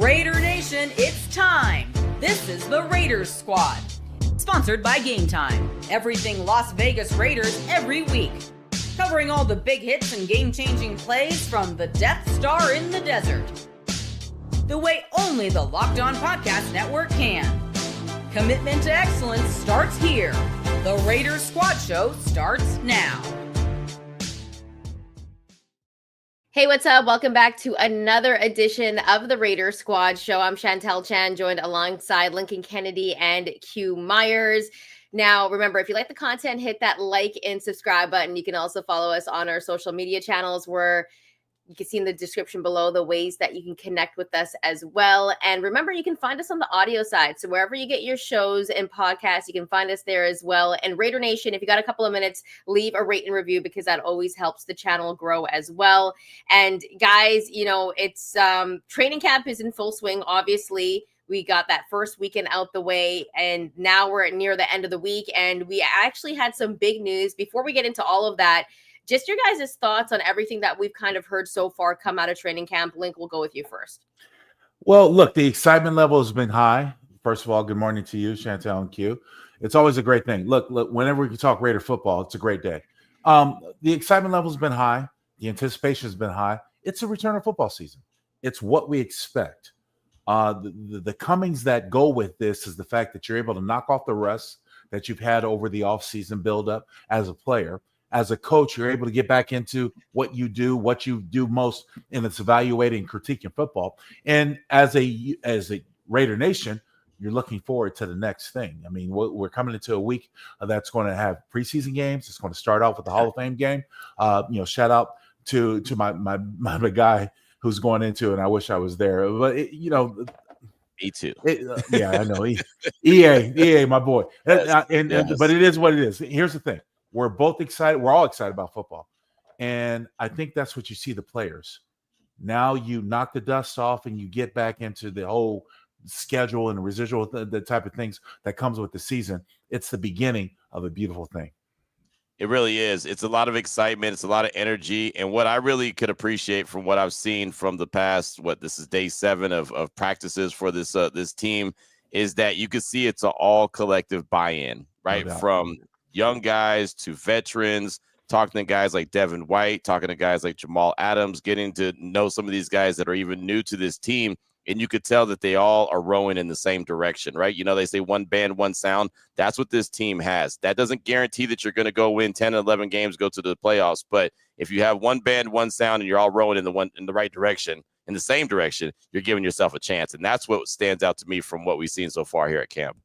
Raider Nation, it's time. This is the Raiders Squad. Sponsored by Gametime. Everything Las Vegas Raiders every week. Covering all the big hits and game-changing plays from the Death Star in the desert. The way only the Locked On Podcast Network can. Commitment to excellence starts here. The Raiders Squad Show starts now. Hey, what's up? Welcome back to another edition of the Raiders Squad Show. I'm Chantel Chan, joined alongside Lincoln Kennedy and Q Myers. Now, remember, if you like the content, hit that like and subscribe button. You can also follow us on our social media channels where you can see in the description below the ways that you can connect with us as well. And remember, you can find us on the audio side. So wherever you get your shows and podcasts, you can find us there as well. And Raider Nation, if you got a couple of minutes, leave a rate and review because that always helps the channel grow as well. And guys, you know, it's training camp is in full swing, obviously. We got that first weekend out the way, and now we're near the end of the week. And we actually had some big news. Before we get into all of that, just your guys' thoughts on everything that we've kind of heard so far come out of training camp. Link, we'll go with you first. Well, look, the excitement level has been high. First of all, good morning to you, Chantel and Q. It's always a great thing. Look, whenever we can talk Raider football, it's a great day. The excitement level has been high. The anticipation has been high. It's a return of football season. It's what we expect. The comings that go with this is the fact that you're able to knock off the rust that you've had over the offseason buildup as a player. As a coach, you're able to get back into what you do most, and it's evaluating and critiquing football. And as a Raider Nation, you're looking forward to the next thing. I mean, we're coming into a week that's going to have preseason games. It's going to start off with the Hall of Fame game. Shout out to my guy who's going into, and I wish I was there. But me too. Yeah, I know. EA, my boy. Yes. But it is what it is. Here's the thing. We're both excited. We're all excited about football. And I think that's what you see the players. Now you knock the dust off and you get back into the whole schedule and residual, the type of things that comes with the season. It's the beginning of a beautiful thing. It really is. It's a lot of excitement. It's a lot of energy. And what I really could appreciate from what I've seen from the past, this is day 7 of practices for this team, is that you can see it's an all collective buy-in, right? No from young guys to veterans, talking to guys like Devin White, talking to guys like Jamal Adams, getting to know some of these guys that are even new to this team. And you could tell that they all are rowing in the same direction, right? You know, they say one band, one sound. That's what this team has. That doesn't guarantee that you're going to go win 10 and 11 games, go to the playoffs. But if you have one band, one sound, and you're all rowing in the right direction, in the same direction, you're giving yourself a chance. And that's what stands out to me from what we've seen so far here at camp.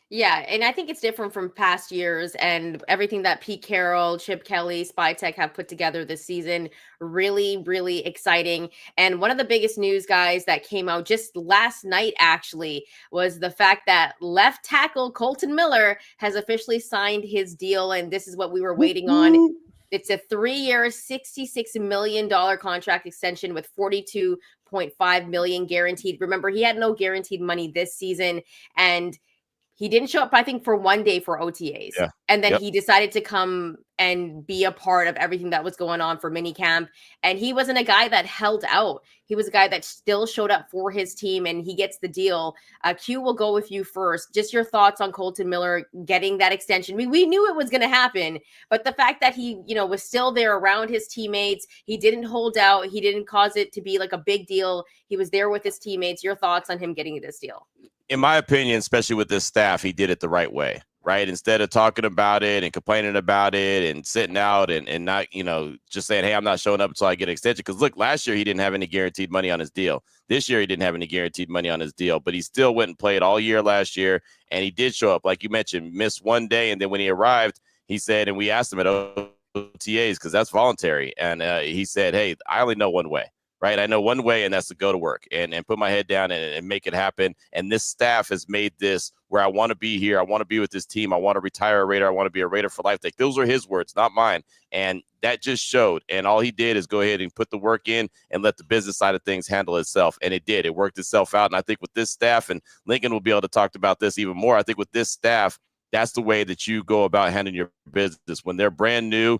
Yeah, and I think it's different from past years, and everything that Pete Carroll, Chip Kelly, Spytech have put together this season, really, really exciting. And one of the biggest news, guys, that came out just last night, actually, was the fact that left tackle Colton Miller has officially signed his deal, and this is what we were waiting on. It's a 3-year, $66 million contract extension with $42.5 million guaranteed. Remember, he had no guaranteed money this season, and he didn't show up, I think, for one day for OTAs. Yeah. And then he decided to come and be a part of everything that was going on for minicamp. And he wasn't a guy that held out. He was a guy that still showed up for his team, and he gets the deal. Q, will go with you first. Just your thoughts on Colton Miller getting that extension. We knew it was going to happen, but the fact that he, was still there around his teammates, he didn't hold out. He didn't cause it to be like a big deal. He was there with his teammates. Your thoughts on him getting this deal? In my opinion, especially with this staff, he did it the right way, right? Instead of talking about it and complaining about it and sitting out and not, just saying, hey, I'm not showing up until I get an extension. Because look, last year he didn't have any guaranteed money on his deal. This year he didn't have any guaranteed money on his deal, but he still went and played all year last year. And he did show up, like you mentioned, missed one day. And then when he arrived, he said, and we asked him at OTAs because that's voluntary. And he said, hey, I only know one way. Right. I know one way, and that's to go to work and put my head down and make it happen. And this staff has made this where I want to be here. I want to be with this team. I want to retire a Raider. I want to be a Raider for life. Like, those are his words, not mine. And that just showed. And all he did is go ahead and put the work in and let the business side of things handle itself. And it did. It worked itself out. And I think with this staff, and Lincoln will be able to talk about this even more, I think with this staff, that's the way that you go about handling your business. When they're brand new,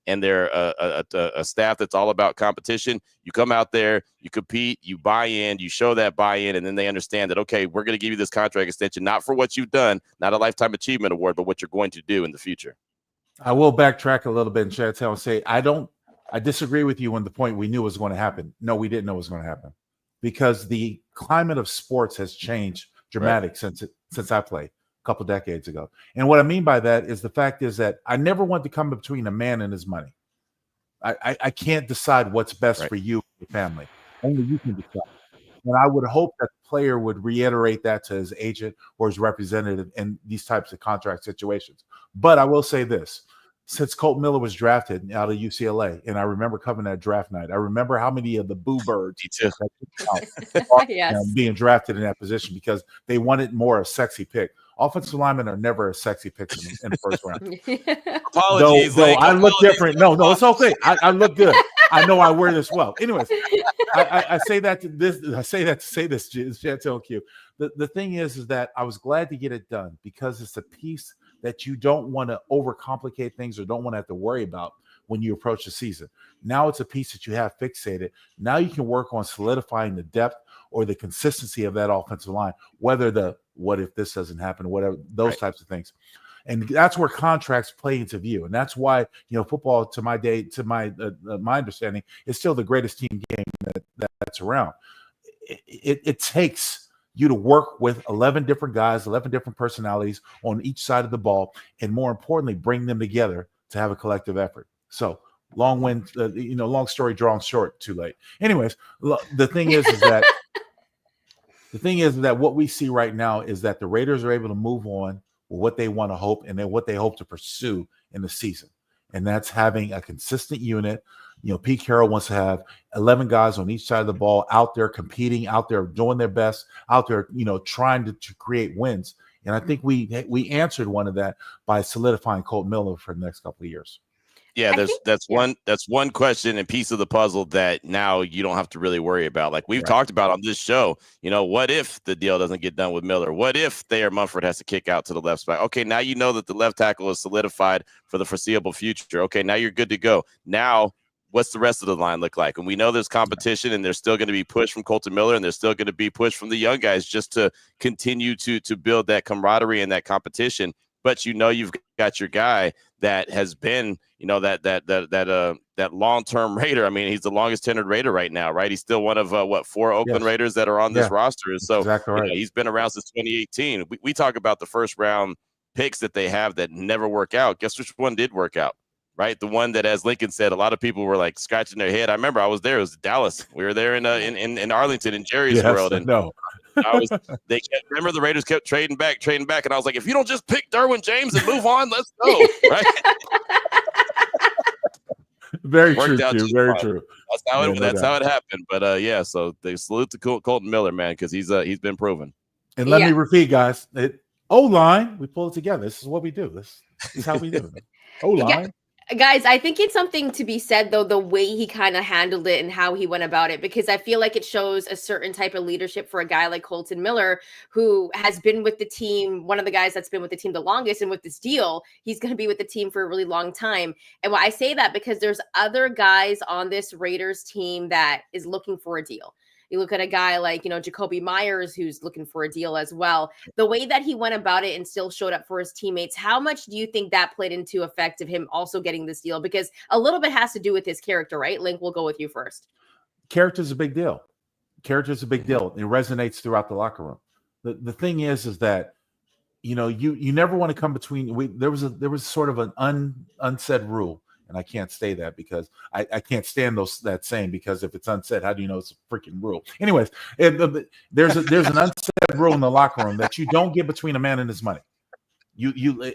and they're a staff that's all about competition, you come out there, you compete, you buy in, you show that buy-in, and then they understand that, okay, we're going to give you this contract extension, not for what you've done, not a lifetime achievement award, but what you're going to do in the future. I will backtrack a little bit in Chantel and say I disagree with you on the point we knew was going to happen. No, we didn't know it was going to happen because the climate of sports has changed dramatic since I played a couple decades ago. And what I mean by that is the fact is that I never want to come between a man and his money. I can't decide what's best for you and your family. Only you can decide. And I would hope that the player would reiterate that to his agent or his representative in these types of contract situations. But I will say this. Since Colton Miller was drafted out of UCLA, and I remember coming that draft night, I remember how many of the boo birds being drafted in that position because they wanted more a sexy pick. Offensive linemen are never a sexy pick in the first round. Apologies, though I look different. No, it's okay. I look good. I know I wear this well. Anyways, I say that to this. I say that to say this, Chantel Q. The thing is that I was glad to get it done because it's a piece that you don't want to overcomplicate things or don't want to have to worry about when you approach the season. Now it's a piece that you have fixated. Now you can work on solidifying the depth or the consistency of that offensive line, whether what if this doesn't happen, whatever, those types of things. And that's where contracts play into view. And that's why, football to my understanding is still the greatest team game that's around. It takes you to work with 11 different guys, 11 different personalities on each side of the ball, and more importantly, bring them together to have a collective effort. So long story drawn short, too late. Anyways, the thing is that what we see right now is that the Raiders are able to move on with what they want to hope and then what they hope to pursue in the season. And that's having a consistent unit. Pete Carroll wants to have 11 guys on each side of the ball out there competing, out there doing their best, out there, trying to create wins. And I think we answered one of that by solidifying Colton Miller for the next couple of years. Yeah, that's one question and piece of the puzzle that now you don't have to really worry about. Like we've talked about on this show, what if the deal doesn't get done with Miller? What if Thayer Munford has to kick out to the left spot? Okay, now you know that the left tackle is solidified for the foreseeable future. Okay, now you're good to go. Now, what's the rest of the line look like? And we know there's competition and there's still going to be push from Colton Miller and there's still going to be push from the young guys just to continue to build that camaraderie and that competition. But you've got your guy that has been, that long-term Raider. I mean, he's the longest tenured Raider right now, right? He's still one of 4 Oakland Raiders that are on this roster. So exactly right. He's been around since 2018. We talk about the first round picks that they have that never work out. Guess which one did work out? Right, the one that, as Lincoln said, a lot of people were like scratching their head. I remember I was there. It was Dallas. We were there in Arlington in Jerry's world, and remember the Raiders kept trading back, and I was like, if you don't just pick Derwin James and move on, let's go. Right. Very true. Very true. That's how it happened. But so they salute to Colton Miller, man, because he's been proven. And let me repeat, guys. O-line, we pull it together. This is what we do. This is how we do it. O-line. Guys, I think it's something to be said, though, the way he kind of handled it and how he went about it, because I feel like it shows a certain type of leadership for a guy like Colton Miller, who has been with the team, one of the guys that's been with the team the longest. And with this deal, he's going to be with the team for a really long time. And why I say that, because there's other guys on this Raiders team that is looking for a deal. You look at a guy like, Jacoby Myers, who's looking for a deal as well. The way that he went about it and still showed up for his teammates, how much do you think that played into effect of him also getting this deal? Because a little bit has to do with his character, right? Link, we'll go with you first. Character's a big deal. Character's a big deal. It resonates throughout the locker room. The thing is that, you never want to come between. There was sort of an unsaid rule. And I can't say that because I can't stand that saying, because if it's unsaid, how do you know it's a freaking rule? Anyways, there's an unsaid rule in the locker room that you don't get between a man and his money.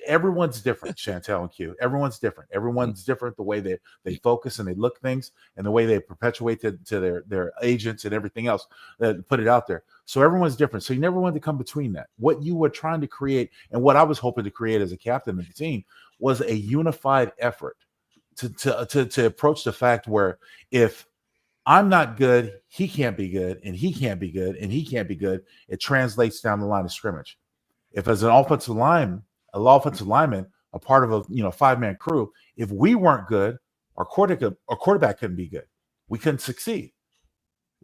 Everyone's different, Chantel and Q. Everyone's different. Everyone's different, the way they focus and they look things and the way they perpetuate to their agents and everything else, put it out there. So everyone's different. So you never wanted to come between that. What you were trying to create and what I was hoping to create as a captain of the team was a unified effort to approach the fact where if I'm not good, he can't be good, and he can't be good, and he can't be good, it translates down the line of scrimmage. If as an offensive lineman, a part of a 5-man crew, if we weren't good, Our quarterback couldn't be good. We couldn't succeed.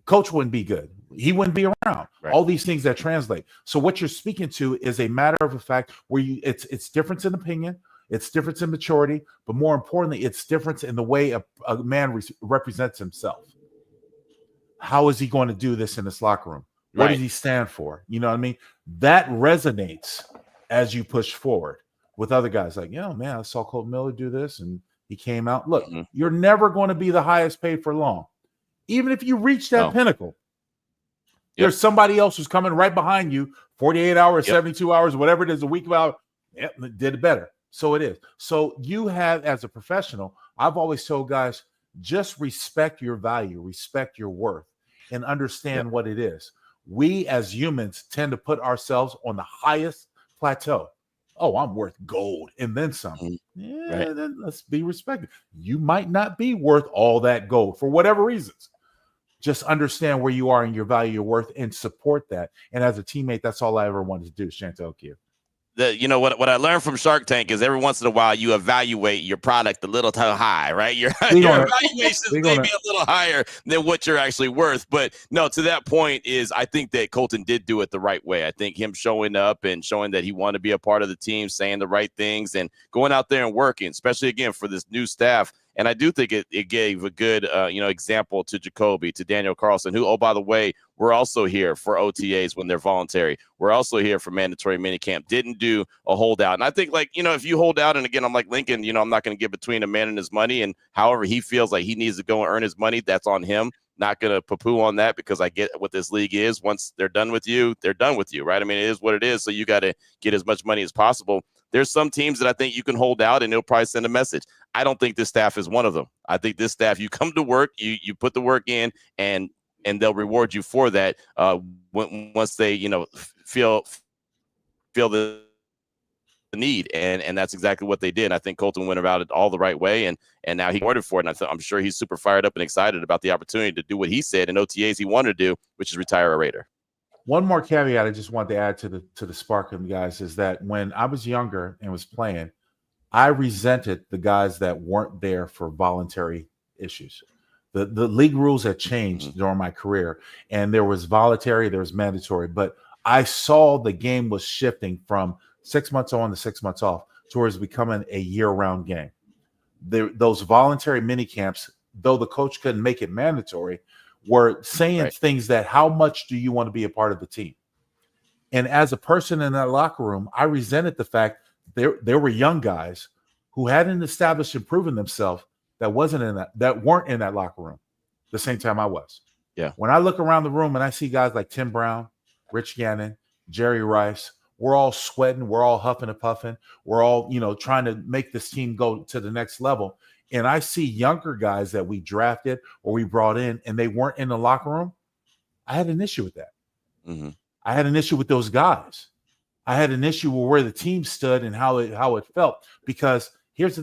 Coach wouldn't be good. He wouldn't be around. Right. All these things that translate. So what you're speaking to is a matter of a fact where it's difference in opinion, it's difference in maturity, but more importantly, it's difference in the way a man represents himself. How is he going to do this in this locker room? What does he stand for? You know what I mean? That resonates as you push forward with other guys. Like, man, I saw Colton Miller do this and he came out. Look, you're never going to be the highest paid for long. Even if you reach that pinnacle, there's somebody else who's coming right behind you, 48 hours, 72 hours, whatever it is, a week of did it better. So it is. So you have, as a professional, I've always told guys, just respect your value, respect your worth, and understand what it is. We as humans tend to put ourselves on the highest plateau. Oh, I'm worth gold and then some. Then let's be respected. You might not be worth all that gold for whatever reasons. Just understand where you are and your value, your worth, and support that. And as a teammate, that's all I ever wanted to do, Chantel Q. What I learned from Shark Tank is every once in a while you evaluate your product a little too high, right? Your evaluations may be a little higher than what you're actually worth. But no, to that point is I think that Colton did do it the right way. I think him showing up and showing that he wanted to be a part of the team, saying the right things and going out there and working, especially again for this new staff. And I do think it gave a good, example to Jacoby, to Daniel Carlson, who, oh, by the way, we're also here for OTAs when they're voluntary. We're also here for mandatory minicamp. Didn't do a holdout. And I think, if you hold out, and again, I'm like Lincoln, I'm not going to get between a man and his money. And however he feels like he needs to go and earn his money, that's on him. Not going to poo-poo on that because I get what this league is. Once they're done with you, they're done with you, right? I mean, it is what it is. So you got to get as much money as possible. There's some teams that I think you can hold out and they'll probably send a message. I don't think this staff is one of them. I think this staff, you come to work, you put the work in, and they'll reward you for that once they, feel the need. And that's exactly what they did. I think Colton went about it all the right way, and now he ordered for it. And I'm sure he's super fired up and excited about the opportunity to do what he said in OTAs he wanted to do, which is retire a Raider. One more caveat I just wanted to add to the Sparkling guys is that when I was younger and was playing, I resented the guys that weren't there for voluntary issues. The league rules had changed during my career, and there was voluntary, there was mandatory, but I saw the game was shifting from 6 months on to 6 months off towards becoming a year-round game. Those voluntary mini camps, though the coach couldn't make it mandatory, were saying things that how much do you want to be a part of the team? And as a person in that locker room, I resented the fact there were young guys who hadn't established and proven themselves that weren't in that locker room the same time I was. Yeah. When I look around the room and I see guys like Tim Brown, Rich Gannon, Jerry Rice, we're all sweating, we're all huffing and puffing, we're all, trying to make this team go to the next level. And I see younger guys that we drafted or we brought in and they weren't in the locker room. I had an issue with that. I had an issue with those guys. I had an issue with where the team stood and how it felt, because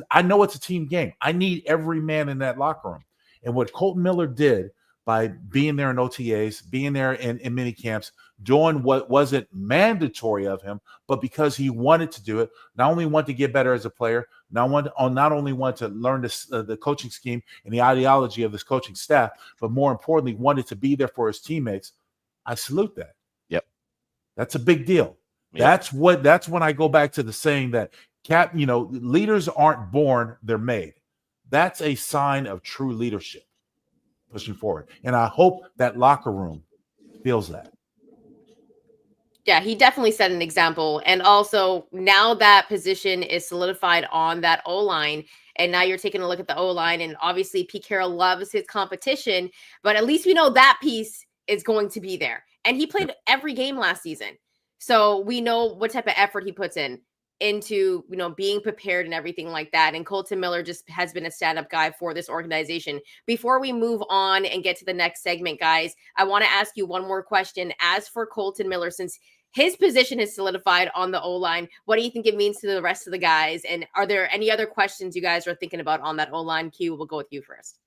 I know it's a team game. I need every man in that locker room. And what Colton Miller did by being there in OTAs, being there in mini camps, doing what wasn't mandatory of him, but because he wanted to do it, not only wanted to get better as a player, not only wanted to learn the coaching scheme and the ideology of this coaching staff, but more importantly, wanted to be there for his teammates. I salute that. Yep. That's a big deal. Yep. That's when I go back to the saying that leaders aren't born, they're made. That's a sign of true leadership pushing forward. And I hope that locker room feels that. Yeah, he definitely set an example. And also now that position is solidified on that O-line. And now you're taking a look at the O-line. And obviously Pete Carroll loves his competition, but at least we know that piece is going to be there. And he played every game last season. So we know what type of effort he puts into being prepared and everything like that. And Colton Miller just has been a stand-up guy for this organization. Before we move on and get to the next segment, guys, I want to ask you one more question. As for Colton Miller, since his position is solidified on the O-line, what do you think it means to the rest of the guys? And are there any other questions you guys are thinking about on that O-line? Q, we'll go with you first.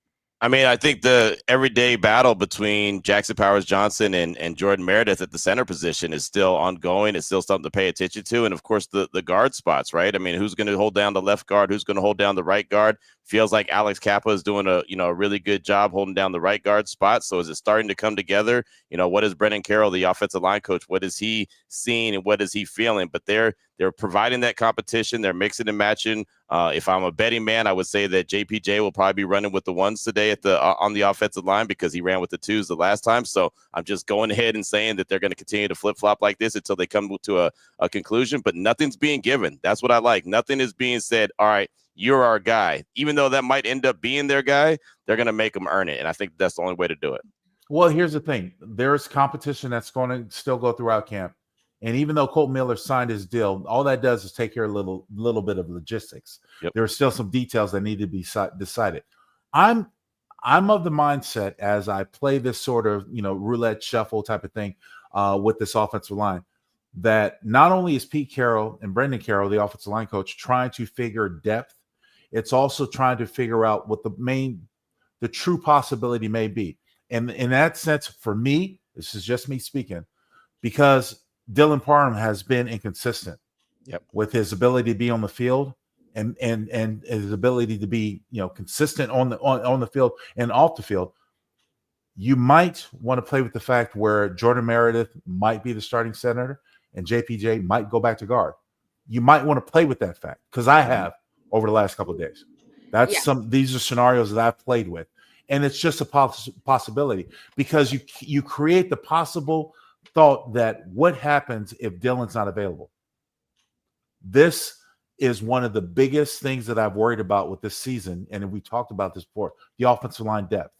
I mean, I think the everyday battle between Jackson Powers-Johnson and Jordan Meredith at the center position is still ongoing. It's still something to pay attention to. And, of course, the guard spots, right? I mean, who's going to hold down the left guard? Who's going to hold down the right guard? Feels like Alex Kappa is doing a really good job holding down the right guard spot. So is it starting to come together? What is Brendan Carroll, the offensive line coach, what is he seeing and what is he feeling? But they're providing that competition. They're mixing and matching. If I'm a betting man, I would say that JPJ will probably be running with the ones today on the offensive line because he ran with the twos the last time. So I'm just going ahead and saying that they're going to continue to flip-flop like this until they come to a conclusion. But nothing's being given. That's what I like. Nothing is being said, all right, you're our guy. Even though that might end up being their guy, they're going to make them earn it. And I think that's the only way to do it. Well, here's the thing. There's competition that's going to still go throughout camp. And even though Colton Miller signed his deal, all that does is take care of a little bit of logistics. Yep. There are still some details that need to be decided. I'm of the mindset as I play this sort of roulette shuffle type of thing with this offensive line, that not only is Pete Carroll and Brendan Carroll, the offensive line coach, trying to figure depth, it's also trying to figure out what the true possibility may be. And in that sense, for me, this is just me speaking, because Dylan Parham has been inconsistent with his ability to be on the field and his ability to be consistent on the field and off the field. You might want to play with the fact where Jordan Meredith might be the starting center and JPJ might go back to guard. You might want to play with that fact, because I have over the last couple of days. These are scenarios that I've played with, and it's just a possibility, because you create the possible thought that what happens if Dylan's not available. This is one of the biggest things that I've worried about with this season, and we talked about this before, the offensive line depth.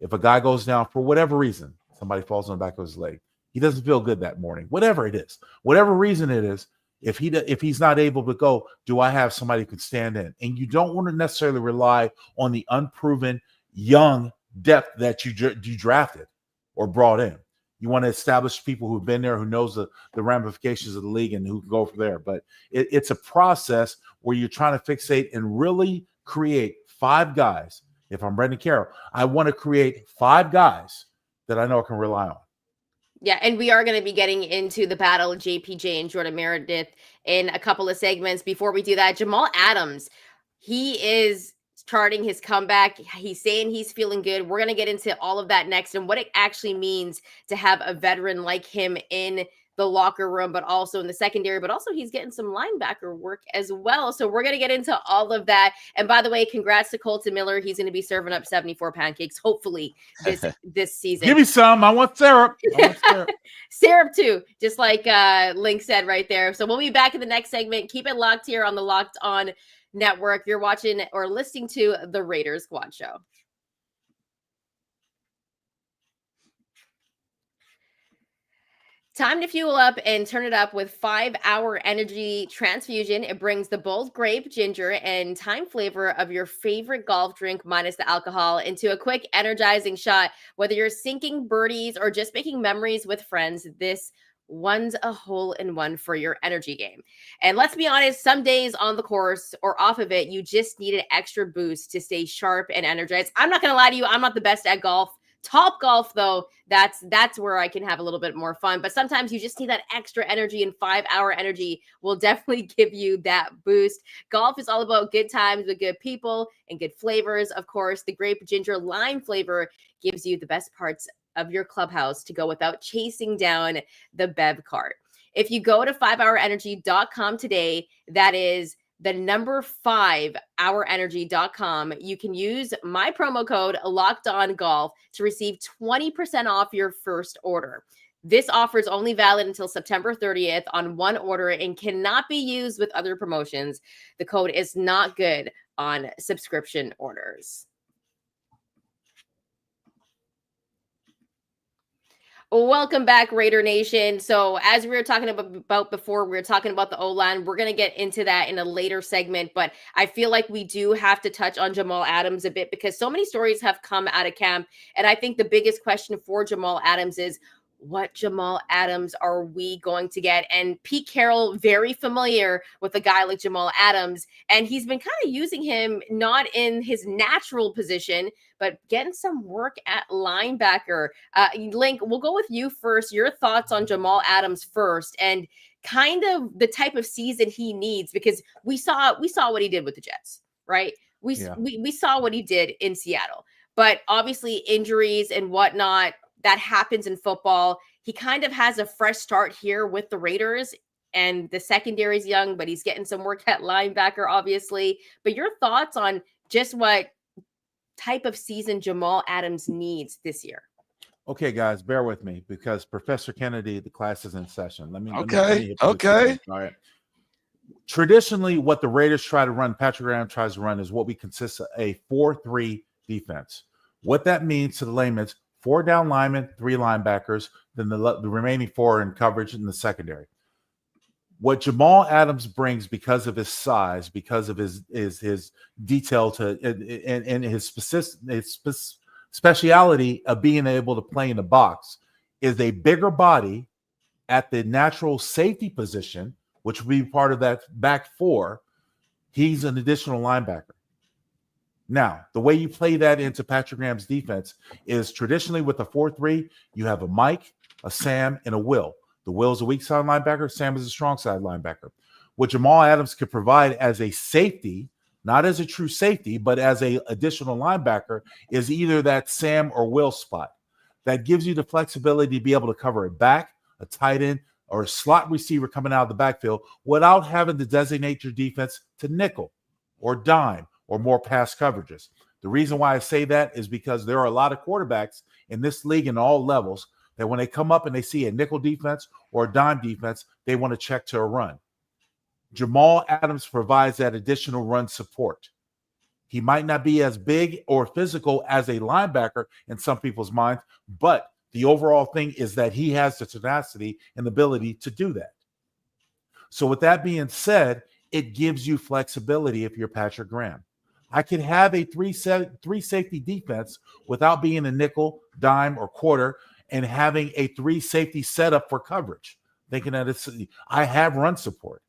If a guy goes down for whatever reason, somebody falls on the back of his leg, he doesn't feel good that morning, whatever it is, whatever reason it is, if he's not able to go, do I have somebody who can stand in? And you don't want to necessarily rely on the unproven young depth that you drafted or brought in. You want to establish people who've been there, who knows the ramifications of the league and who can go from there. But it's a process where you're trying to fixate and really create 5 guys. If I'm Brendan Carroll, I want to create 5 guys that I know I can rely on. Yeah, and we are going to be getting into the battle of JPJ and Jordan Meredith in a couple of segments. Before we do that, Jamal Adams, he is charting his comeback. He's saying he's feeling good. We're going to get into all of that next and what it actually means to have a veteran like him in the locker room, but also in the secondary, but also he's getting some linebacker work as well. So we're going to get into all of that. And by the way, congrats to Colton Miller. He's going to be serving up 74 pancakes, hopefully this season. Give me some. I want syrup. Syrup too, just like Link said right there. So we'll be back in the next segment. Keep it locked here on the Locked On Network. You're watching or listening to the Raiders Squad Show. Time to fuel up and turn it up with 5-Hour Energy Transfusion. It brings the bold grape, ginger, and thyme flavor of your favorite golf drink minus the alcohol into a quick, energizing shot. Whether you're sinking birdies or just making memories with friends, this one's a hole-in-one for your energy game. And let's be honest, some days on the course or off of it, you just need an extra boost to stay sharp and energized. I'm not going to lie to you. I'm not the best at golf. Top golf, though, that's where I can have a little bit more fun. But sometimes you just need that extra energy, and 5-Hour Energy will definitely give you that boost. Golf is all about good times with good people and good flavors. Of course, the grape, ginger, lime flavor gives you the best parts of your clubhouse to go without chasing down the bev cart. If you go to 5hourenergy.com today, that is the number 5hourenergy.com. You can use my promo code LOCKEDONGOLF to receive 20% off your first order. This offer is only valid until September 30th on one order and cannot be used with other promotions. The code is not good on subscription orders. Welcome back, Raider Nation. So as we were talking about before, we were talking about the O-line. We're going to get into that in a later segment, but I feel like we do have to touch on Jamal Adams a bit because so many stories have come out of camp. And I think the biggest question for Jamal Adams is, what Jamal Adams are we going to get? And Pete Carroll, very familiar with a guy like Jamal Adams, and he's been kind of using him not in his natural position, but getting some work at linebacker. Link, we'll go with you first. Your thoughts on Jamal Adams first, and kind of the type of season he needs, because we saw what he did with the Jets, right? We saw what he did in Seattle, but obviously injuries and whatnot, that happens in football. He kind of has a fresh start here with the Raiders, and the secondary is young, but he's getting some work at linebacker, obviously. But your thoughts on just what type of season Jamal Adams needs this year? Okay, guys, bear with me because Professor Kennedy, the class is in session. Let me Okay. All right. Traditionally, what the Raiders try to run, Patrick Graham tries to run, is what we consist of a 4-3 defense. What that means to the layman: 4 down linemen, 3 linebackers, then the remaining 4 in coverage in the secondary. What Jamal Adams brings, because of his size, because of his detail and his speciality of being able to play in the box, is a bigger body at the natural safety position, which would be part of that back 4. He's an additional linebacker. Now, the way you play that into Patrick Graham's defense is traditionally with a 4-3, you have a Mike, a Sam, and a Will. The Will's a weak side linebacker. Sam is a strong side linebacker. What Jamal Adams could provide as a safety, not as a true safety, but as a additional linebacker, is either that Sam or Will spot. That gives you the flexibility to be able to cover a back, a tight end, or a slot receiver coming out of the backfield without having to designate your defense to nickel or dime or more pass coverages. The reason why I say that is because there are a lot of quarterbacks in this league in all levels that when they come up and they see a nickel defense or a dime defense, they want to check to a run. Jamal Adams provides that additional run support. He might not be as big or physical as a linebacker in some people's minds, but the overall thing is that he has the tenacity and the ability to do that. So with that being said, it gives you flexibility if you're Patrick Graham. I can have a three safety defense without being a nickel, dime, or quarter, and having a 3 safety setup for coverage, thinking that I have run support.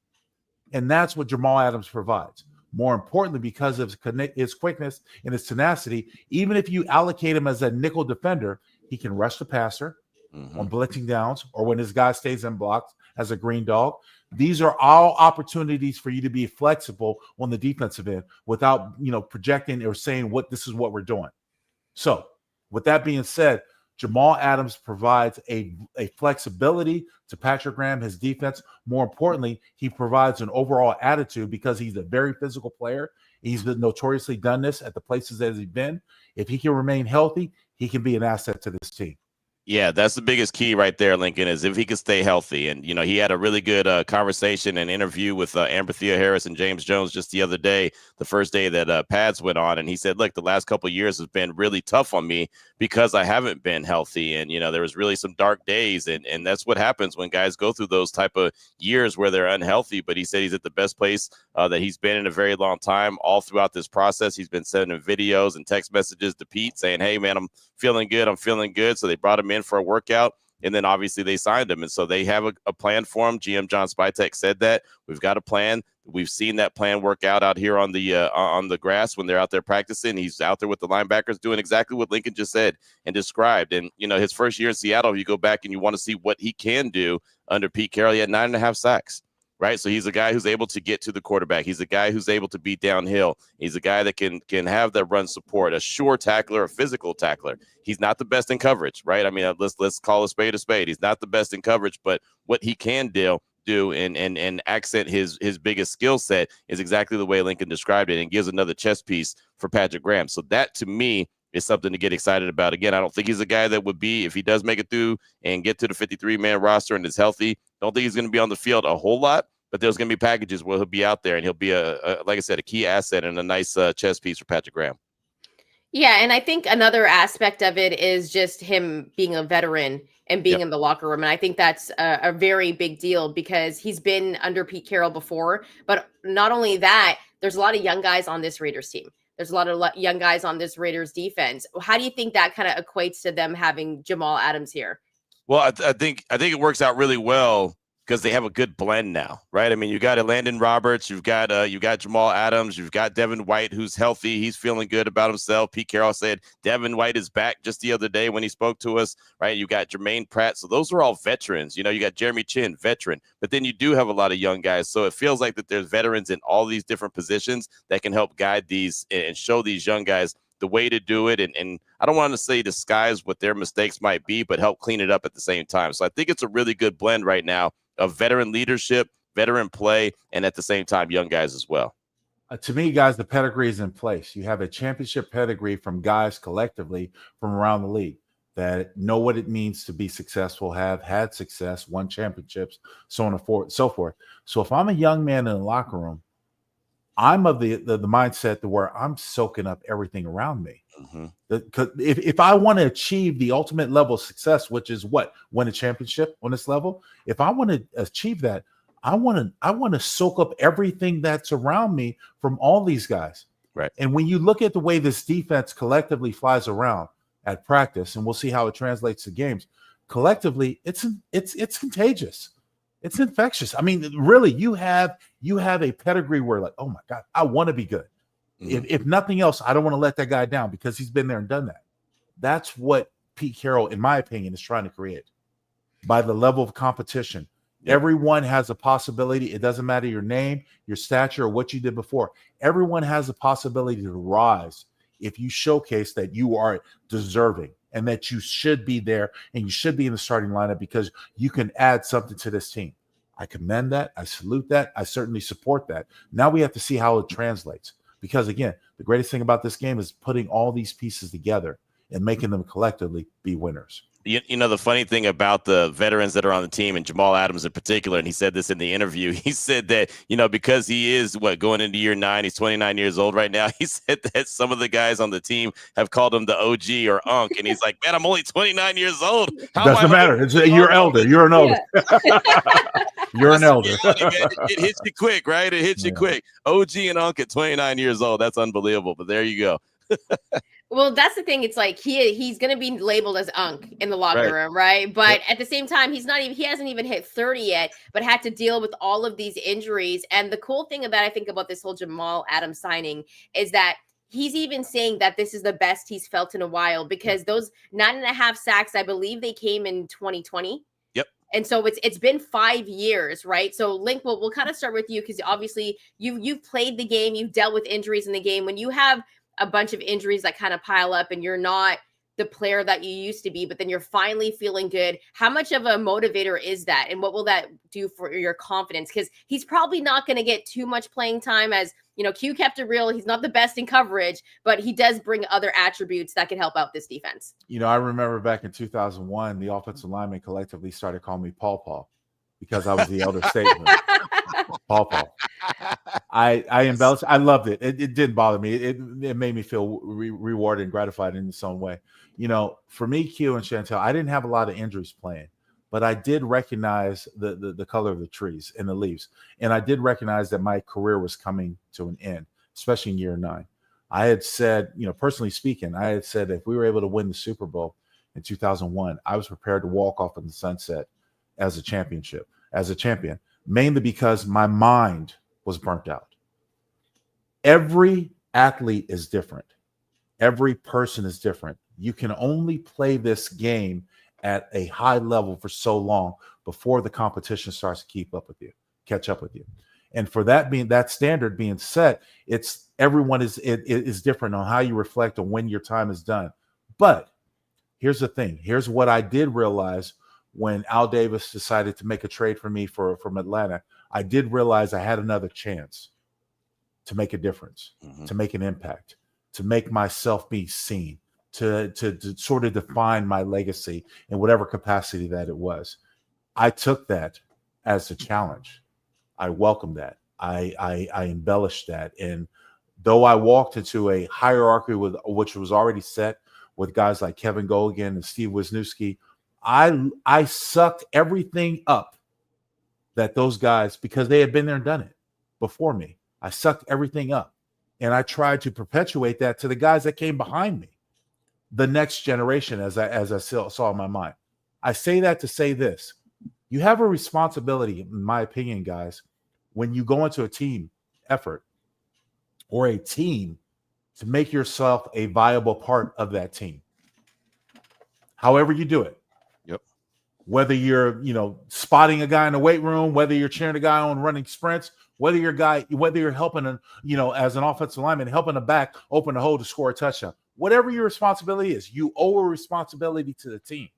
And that's what Jamal Adams provides. More importantly, because of his quickness and his tenacity, even if you allocate him as a nickel defender, he can rush the passer on blitzing downs or when his guy stays in blocks as a green dog. These are all opportunities for you to be flexible on the defensive end without, projecting or saying this is what we're doing. So with that being said, Jamal Adams provides a flexibility to Patrick Graham, his defense. More importantly, he provides an overall attitude because he's a very physical player. He's been notoriously done this at the places that he's been. If he can remain healthy, he can be an asset to this team. Yeah, that's the biggest key right there, Lincoln, is if he can stay healthy. And, he had a really good conversation and interview with Amber Thea Harris and James Jones just the other day, the first day that pads went on. And he said, look, the last couple of years has been really tough on me because I haven't been healthy. And, there was really some dark days. And that's what happens when guys go through those type of years where they're unhealthy. But he said he's at the best place that he's been in a very long time. All throughout this process, he's been sending videos and text messages to Pete saying, hey, man, I'm feeling good. So they brought him in for a workout, and then obviously they signed him. And so they have a plan for him. GM John Spytek said that we've got a plan. We've seen that plan work out here on the grass when they're out there practicing. He's out there with the linebackers doing exactly what Lincoln just said and described. And, his first year in Seattle, if you go back and you want to see what he can do under Pete Carroll, he had 9.5 sacks. Right. So he's a guy who's able to get to the quarterback. He's a guy who's able to beat downhill. He's a guy that can have that run support, a sure tackler, a physical tackler. He's not the best in coverage. Right. I mean, let's call a spade a spade. He's not the best in coverage, but what he can do and accent his biggest skill set is exactly the way Lincoln described it, and gives another chess piece for Patrick Graham. So that, to me, is something to get excited about. Again, I don't think he's a guy that would be, if he does make it through and get to the 53-man roster and is healthy, don't think he's going to be on the field a whole lot, but there's going to be packages where he'll be out there and he'll be like I said, a key asset and a nice chess piece for Patrick Graham. Yeah, and I think another aspect of it is just him being a veteran and being in the locker room. And I think that's a very big deal because he's been under Pete Carroll before. But not only that, there's a lot of young guys on this Raiders team. There's a lot of young guys on this Raiders defense. How do you think that kind of equates to them having Jamal Adams here? Well, I think it works out really well because they have a good blend now, right? I mean, you got a Landon Roberts, you got Jamal Adams, you've got Devin White, who's healthy, he's feeling good about himself. Pete Carroll said Devin White is back just the other day when he spoke to us, right? You got Jermaine Pratt, so those are all veterans. You know, you got Jeremy Chin, veteran, but then you do have a lot of young guys, so it feels like that there's veterans in all these different positions that can help guide these and show these young guys the way to do it. And I don't want to say disguise what their mistakes might be, but help clean it up at the same time. So I think it's a really good blend right now of veteran leadership, veteran play, and at the same time, young guys as well. To me, guys, the pedigree is in place. You have a championship pedigree from guys collectively from around the league that know what it means to be successful, have had success, won championships, so on and so forth. So if I'm a young man in the locker room, I'm of the mindset to where I'm soaking up everything around me. Because if I want to achieve the ultimate level of success, which is what, win a championship on this level, if I want to achieve that, I want to soak up everything that's around me from all these guys. Right. And when you look at the way this defense collectively flies around at practice, and we'll see how it translates to games, collectively, it's contagious. It's infectious. I mean, really, you have a pedigree where, like, oh my God, I want to be good. If nothing else, I don't want to let that guy down because he's been there and done that. That's what Pete Carroll, in my opinion, is trying to create by the level of competition. Everyone has a possibility. It doesn't matter your name, your stature, or what you did before. Everyone has a possibility to rise if you showcase that you are deserving and that you should be there and you should be in the starting lineup because you can add something to this team. I commend that. I salute that. I certainly support that. Now we have to see how it translates. Because, again, the greatest thing about this game is putting all these pieces together and making them collectively be winners. You know, the funny thing about the veterans that are on the team, and Jamal Adams in particular, and he said this in the interview, he said that, you know, because he is going into year 9, he's 29 years old right now. He said that some of the guys on the team have called him the OG or Unk. And he's like, man, I'm only 29 years old. Doesn't matter. You're elder. You're an elder. You're an elder. It hits you quick, right? It hits you quick. OG and Unk at 29 years old. That's unbelievable. But there you go. Well, that's the thing. It's like he's going to be labeled as Unk in the locker room, right? But at the same time, he hasn't even hit 30 yet, but had to deal with all of these injuries. And the cool thing I think about this whole Jamal Adams signing is that he's even saying that this is the best he's felt in a while because those 9.5 sacks, I believe they came in 2020. And so it's been 5 years, right? So Link, we'll kind of start with you because obviously you've played the game, you've dealt with injuries in the game. When you have a bunch of injuries that kind of pile up and you're not the player that you used to be, but then you're finally feeling good, how much of a motivator is that? And what will that do for your confidence? Because he's probably not going to get too much playing time as, you know, Q kept it real. He's not the best in coverage, but he does bring other attributes that can help out this defense. You know, I remember back in 2001, the offensive linemen collectively started calling me Paw because I was the elder statesman. Paw. I embellished. I loved it. It didn't bother me. It made me feel rewarded and gratified in its own way. You know, for me, Q and Chantel, I didn't have a lot of injuries playing, but I did recognize the color of the trees and the leaves. And I did recognize that my career was coming to an end, especially in year 9. I had said, you know, personally speaking, I had said if we were able to win the Super Bowl in 2001, I was prepared to walk off in the sunset as a champion, mainly because my mind was burnt out. Every athlete is different. Every person is different. You can only play this game at a high level for so long before the competition starts to catch up with you. And for that standard being set, everyone is different on how you reflect on when your time is done. But here's the thing. Here's what I did realize when Al Davis decided to make a trade for me from Atlanta. I did realize I had another chance to make a difference, to make an impact, to make myself be seen, to sort of define my legacy in whatever capacity that it was. I took that as a challenge. I welcomed that. I embellished that. And though I walked into a hierarchy which was already set with guys like Kevin Gogan and Steve Wisniewski, I sucked everything up that those guys, because they had been there and done it before me. I sucked everything up. And I tried to perpetuate that to the guys that came behind me, the next generation, as I saw in my mind. I say that to say this. You have a responsibility, in my opinion, guys, when you go into a team effort or a team, to make yourself a viable part of that team. However you do it. Yep. Whether you're, spotting a guy in the weight room, whether you're cheering a guy on running sprints, whether you're helping as an offensive lineman, helping a back open the hole to score a touchdown. Whatever your responsibility is, you owe a responsibility to the team.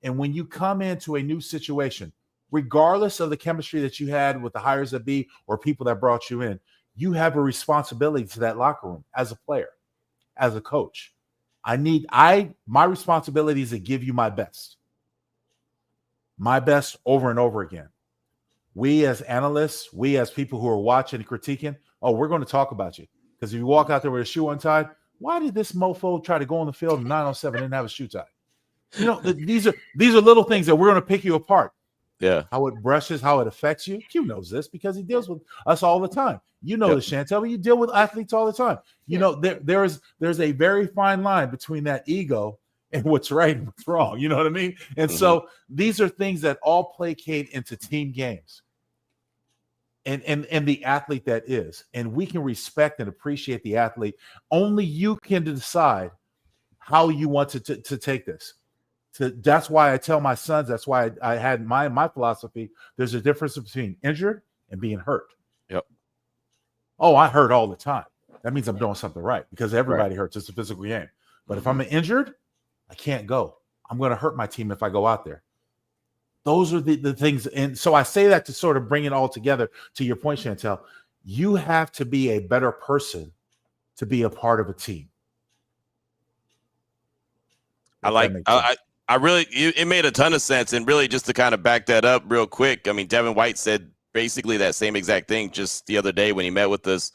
And when you come into a new situation, regardless of the chemistry that you had with the hires that be or people that brought you in, you have a responsibility to that locker room as a player, as a coach. My responsibility is to give you my best over and over again. We as analysts, we as people who are watching and critiquing, we're going to talk about you. Because if you walk out there with a shoe untied, why did this mofo try to go on the field in 907 and didn't have a shoe tied? These are little things that we're going to pick you apart. Yeah. How it brushes, how it affects you. Q knows this because he deals with us all the time. You know this, Chantel, but you deal with athletes all the time. There's a very fine line between that ego and what's right and what's wrong. You know what I mean? And so these are things that all placate into team games. And the athlete that is. And we can respect and appreciate the athlete. Only you can decide how you want to take this. That's why I tell my sons, that's why I had my philosophy. There's a difference between injured and being hurt. Yep. Oh, I hurt all the time. That means I'm doing something right because everybody hurts. It's a physical game. But if I'm injured, I can't go. I'm going to hurt my team if I go out there. Those are the things. And so I say that to sort of bring it all together to your point, Chantel. You have to be a better person to be a part of a team. I really, it made a ton of sense. And really just to kind of back that up real quick. I mean, Devin White said basically that same exact thing just the other day when he met with us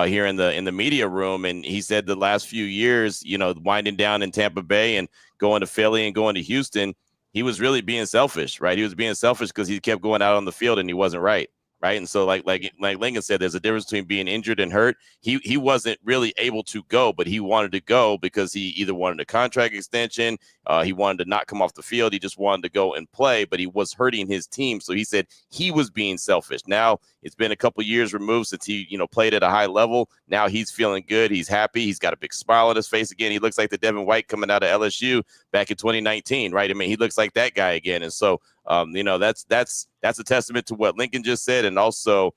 here in the media room. And he said the last few years, winding down in Tampa Bay and going to Philly and going to Houston, he was really being selfish, right? He was being selfish because he kept going out on the field and he wasn't right. Right. And so like Lincoln said, there's a difference between being injured and hurt. He wasn't really able to go, but he wanted to go because he either wanted a contract extension. He wanted to not come off the field. He just wanted to go and play, but he was hurting his team. So he said he was being selfish. Now it's been a couple years removed since he, played at a high level. Now he's feeling good. He's happy. He's got a big smile on his face again. He looks like the Devin White coming out of LSU back in 2019, right? I mean, he looks like that guy again. And so, that's a testament to what Lincoln just said. And also,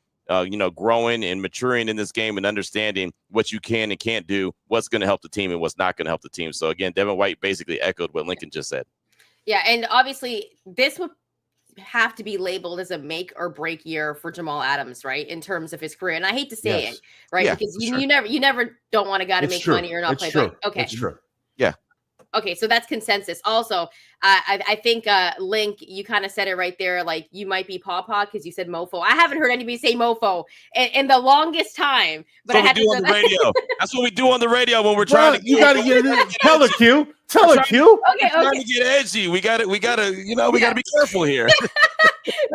growing and maturing in this game and understanding what you can and can't do, what's going to help the team and what's not going to help the team. So again, Devin White basically echoed what Lincoln just said. Yeah. And obviously this would have to be labeled as a make or break year for Jamal Adams, right? In terms of his career. And I hate to say it, right? Yeah, because you never don't want a guy to make money or not play. True. But, okay. It's true. Yeah. Okay, so that's consensus. Also, I think, Link, you kind of said it right there. Like, you might be pawpaw because you said mofo. I haven't heard anybody say mofo in the longest time. But that's what we do on the radio. That's what we do on the radio when we're trying to. You got to get it. Tell her, Q. Tell her, Q. Okay. Trying to get edgy. We got to be careful here.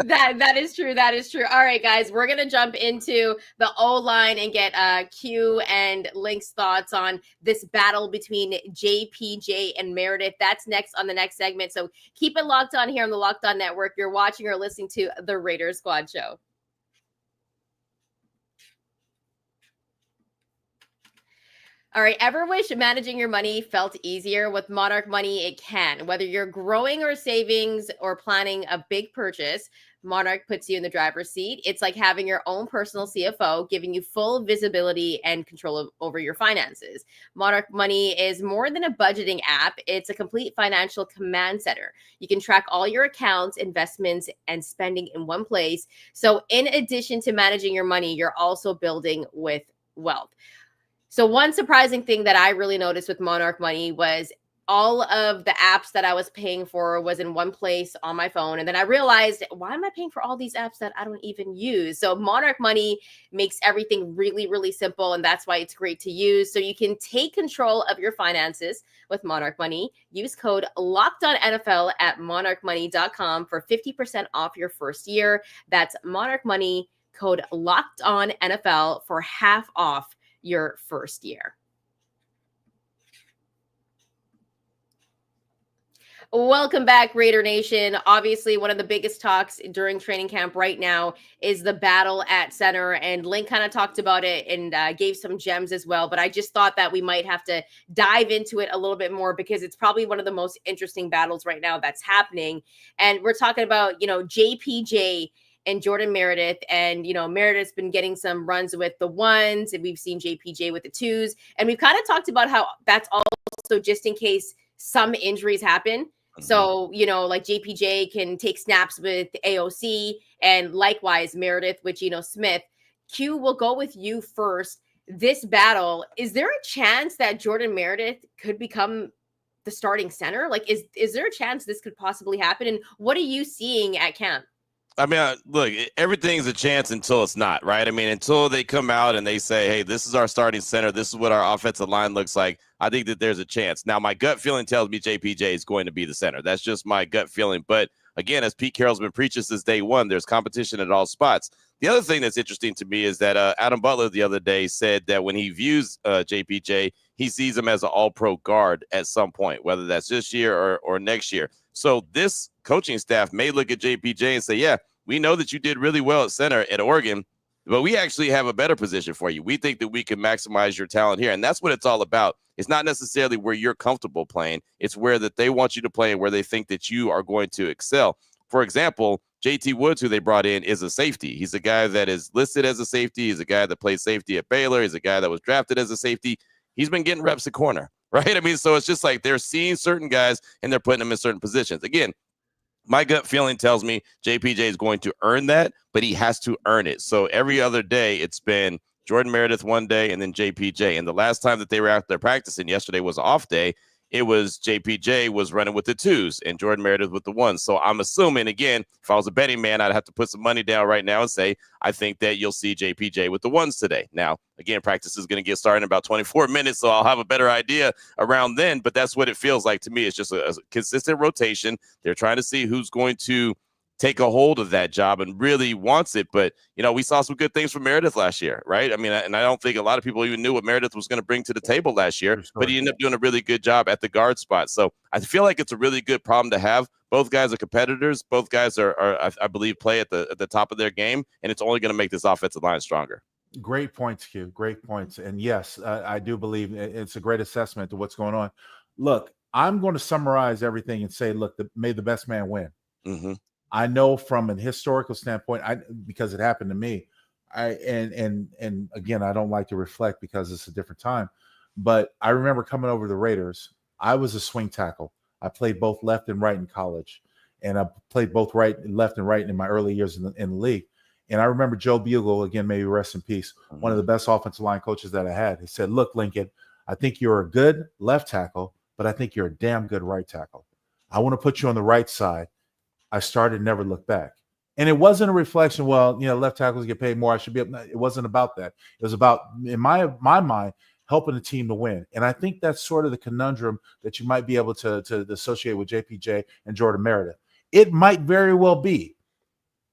That is true. That is true. All right, guys, we're gonna jump into the O-line and get Q and Link's thoughts on this battle between JPJ and Meredith. That's next on the next segment. So keep it locked on here on the Locked On Network. You're watching or listening to the Raiders Squad Show. All right. Ever wish managing your money felt easier? With Monarch Money, it can. Whether you're growing or savings or planning a big purchase, Monarch puts you in the driver's seat. It's like having your own personal CFO, giving you full visibility and control over your finances. Monarch Money is more than a budgeting app. It's a complete financial command center. You can track all your accounts, investments, and spending in one place. So in addition to managing your money, you're also building with wealth. So one surprising thing that I really noticed with Monarch Money was all of the apps that I was paying for was in one place on my phone. And then I realized, why am I paying for all these apps that I don't even use? So Monarch Money makes everything really, really simple. And that's why it's great to use. So you can take control of your finances with Monarch Money. Use code LOCKEDONNFL at monarchmoney.com for 50% off your first year. That's Monarch Money, code LOCKEDONNFL for half off your first year. Welcome back, Raider Nation. Obviously, one of the biggest talks during training camp right now is the battle at center. And Link kind of talked about it and gave some gems as well. But I just thought that we might have to dive into it a little bit more because it's probably one of the most interesting battles right now that's happening. And we're talking about, JPJ and Jordan Meredith. And, Meredith's been getting some runs with the ones, and we've seen JPJ with the twos. And we've kind of talked about how that's also just in case some injuries happen. So, like JPJ can take snaps with AOC and likewise Meredith with Geno Smith. Q, will go with you first. This battle, is there a chance that Jordan Meredith could become the starting center? Like, is there a chance this could possibly happen? And what are you seeing at camp? I mean, look, everything's a chance until it's not, right? I mean, until they come out and they say, hey, this is our starting center. This is what our offensive line looks like. I think that there's a chance. Now, my gut feeling tells me JPJ is going to be the center. That's just my gut feeling. But again, as Pete Carroll's been preaching since day one, there's competition at all spots. The other thing that's interesting to me is that Adam Butler the other day said that when he views JPJ, he sees him as an all-pro guard at some point, whether that's this year or next year. So this coaching staff may look at JPJ and say, yeah, we know that you did really well at center at Oregon, but we actually have a better position for you. We think that we can maximize your talent here. And that's what it's all about. It's not necessarily where you're comfortable playing. It's where that they want you to play and where they think that you are going to excel. For example, JT Woods, who they brought in, is a safety. He's a guy that is listed as a safety. He's a guy that plays safety at Baylor. He's a guy that was drafted as a safety. He's been getting reps at corner, right? I mean, so it's just like they're seeing certain guys and they're putting them in certain positions. Again, my gut feeling tells me JPJ is going to earn that, but he has to earn it. So every other day, it's been Jordan Meredith one day and then JPJ. And the last time that they were out there practicing, yesterday was an off day, it was JPJ was running with the twos and Jordan Meredith with the ones. So I'm assuming, again, if I was a betting man, I'd have to put some money down right now and say, I think that you'll see JPJ with the ones today. Now, again, practice is going to get started in about 24 minutes, so I'll have a better idea around then. But that's what it feels like to me. It's just a consistent rotation. They're trying to see who's going to take a hold of that job and really wants it. But, we saw some good things from Meredith last year, right? I mean, and I don't think a lot of people even knew what Meredith was going to bring to the table last year, but he ended up doing a really good job at the guard spot. So I feel like it's a really good problem to have. Both guys are competitors. Both guys are I believe, play at the top of their game, and it's only going to make this offensive line stronger. Great points, Q. Great points. And yes, I do believe it's a great assessment to what's going on. Look, I'm going to summarize everything and say, look, may the best man win. Mm-hmm. I know from an historical standpoint, because it happened to me. And again, I don't like to reflect because it's a different time. But I remember coming over to the Raiders. I was a swing tackle. I played both left and right in college, and I played both left and right in my early years in the league. And I remember Joe Bugle, again, maybe rest in peace, one of the best offensive line coaches that I had. He said, look, Lincoln, I think you're a good left tackle, but I think you're a damn good right tackle. I want to put you on the right side. I started, never looked back. And it wasn't a reflection, well, left tackles get paid more. I should be up. It wasn't about that. It was about, in my mind, helping the team to win. And I think that's sort of the conundrum that you might be able to associate with JPJ and Jordan Meredith. It might very well be